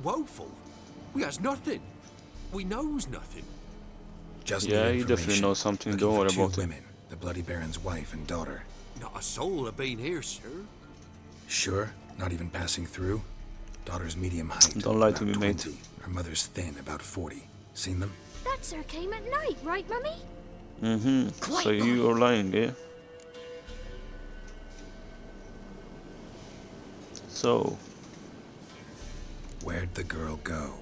Woeful. We has nothing. We knows nothing. Just yeah, need he definitely information. knows something. Looking Don't for worry two about it. women, the Bloody Baron's wife and daughter. Not a soul have been here, sir. Sure? Not even passing through? Daughter's medium height. Don't lie to me, about mate. 20. Her mother's thin, about 40. Seen them? That sir came at night, right, Mummy? Mm-hmm. So you are lying, yeah? So, Where'd the girl go?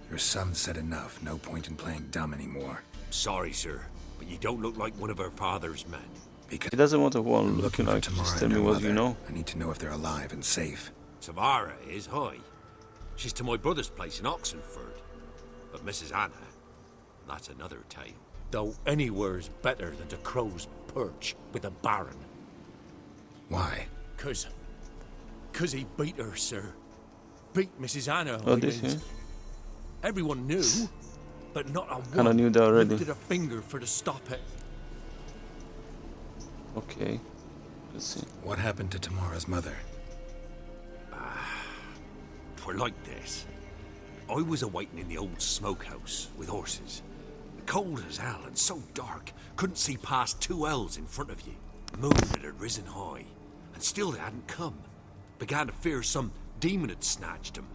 Your son said enough. No point in playing dumb anymore. Sorry, sir, but you don't look like one of our father's men. Because it doesn't matter who I'm looking for like. Tamara Just tell and me her what mother. you know. I need to know if they're alive and safe. Tamara is, hi. She's to my brother's place in Oxenford. But Mrs. Anna, that's another tale. Though anywhere's better than the Crow's Perch with the Baron. Why? Cause he beat her, sir. Beat Mrs. Anna, Oh, I this, mean. yeah? Everyone knew, but not a Kinda one knew that already. lifted a finger for to stop it. Okay. Let's see. What happened to Tamara's mother? Twere like this. I was awaiting in the old smokehouse with horses. Cold as hell and so dark, couldn't see past 2 ells in front of you. Moon had risen high, and still they hadn't come. Began to fear some demon had snatched them.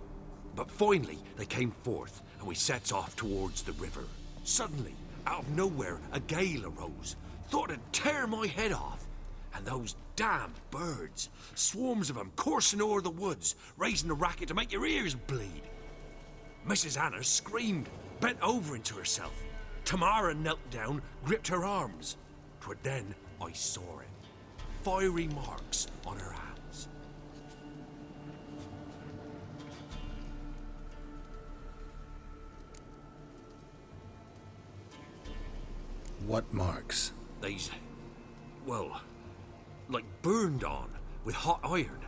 But finally they came forth, and we sets off towards the river. Suddenly, out of nowhere, a gale arose. Thought it'd tear my head off. And those damn birds, swarms of them coursing o'er the woods, raising a racket to make your ears bleed. Mrs. Anna screamed, bent over into herself. Tamara knelt down, gripped her arms. 'Twere then I saw it. Fiery marks on her hands. What marks? They's, well, like burned on with hot iron.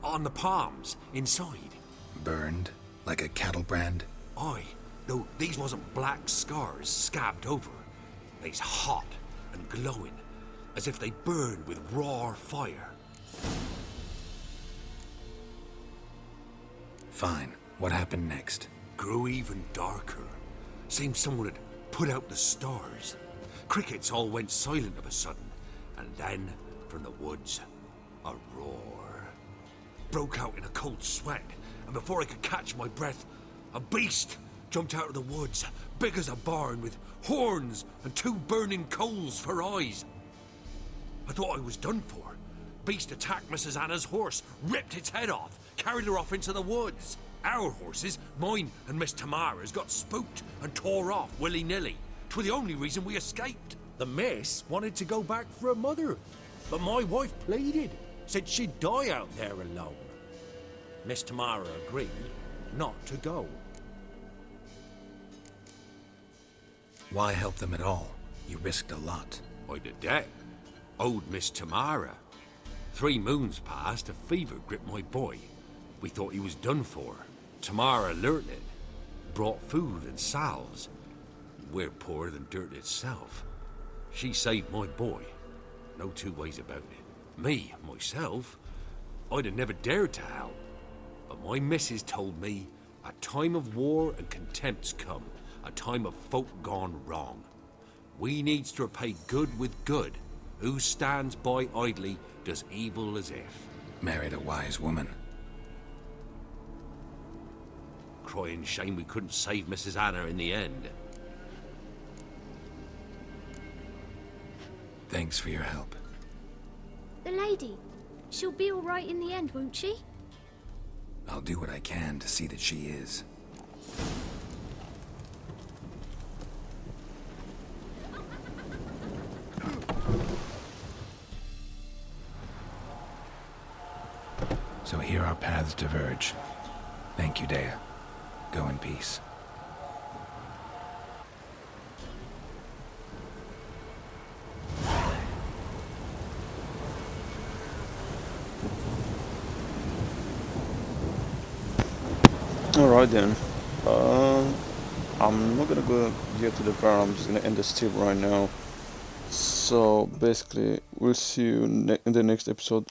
On the palms, inside. Burned? Like a cattle brand? Aye, though these wasn't black scars scabbed over. They's hot and glowing, as if they burned with raw fire. Fine. What happened next? Grew even darker. Seemed someone had put out the stars. Crickets all went silent of a sudden, and then, from the woods, a roar. Broke out in a cold sweat, and before I could catch my breath, a beast jumped out of the woods, big as a barn, with horns and 2 burning coals for eyes. I thought I was done for. Beast attacked Mrs. Anna's horse, ripped its head off, carried her off into the woods. Our horses, mine and Miss Tamara's, got spooked and tore off willy-nilly. 'Twere the only reason we escaped. The miss wanted to go back for her mother, but my wife pleaded, said she'd die out there alone. Miss Tamara agreed not to go. Why help them at all? You risked a lot. I'd a debt. Owed Miss Tamara. 3 moons passed, a fever gripped my boy. We thought he was done for. Tamara learnt it. Brought food and salves. We're poorer than dirt itself. She saved my boy. No 2 ways about it. Me, myself, I'd have never dared to help. But my missus told me a time of war and contempt's come. A time of folk gone wrong. We needs to repay good with good. Who stands by idly does evil as if. Married a wise woman. Crying shame we couldn't save Mrs. Anna in the end. Thanks for your help. The lady. She'll be all right in the end, won't she? I'll do what I can to see that she is. So here our paths diverge. Thank you, Dea. Go in peace. Alright then. I'm not gonna go here to the Baron, I'm just gonna end the stream right now. So basically, we'll see you in the next episode.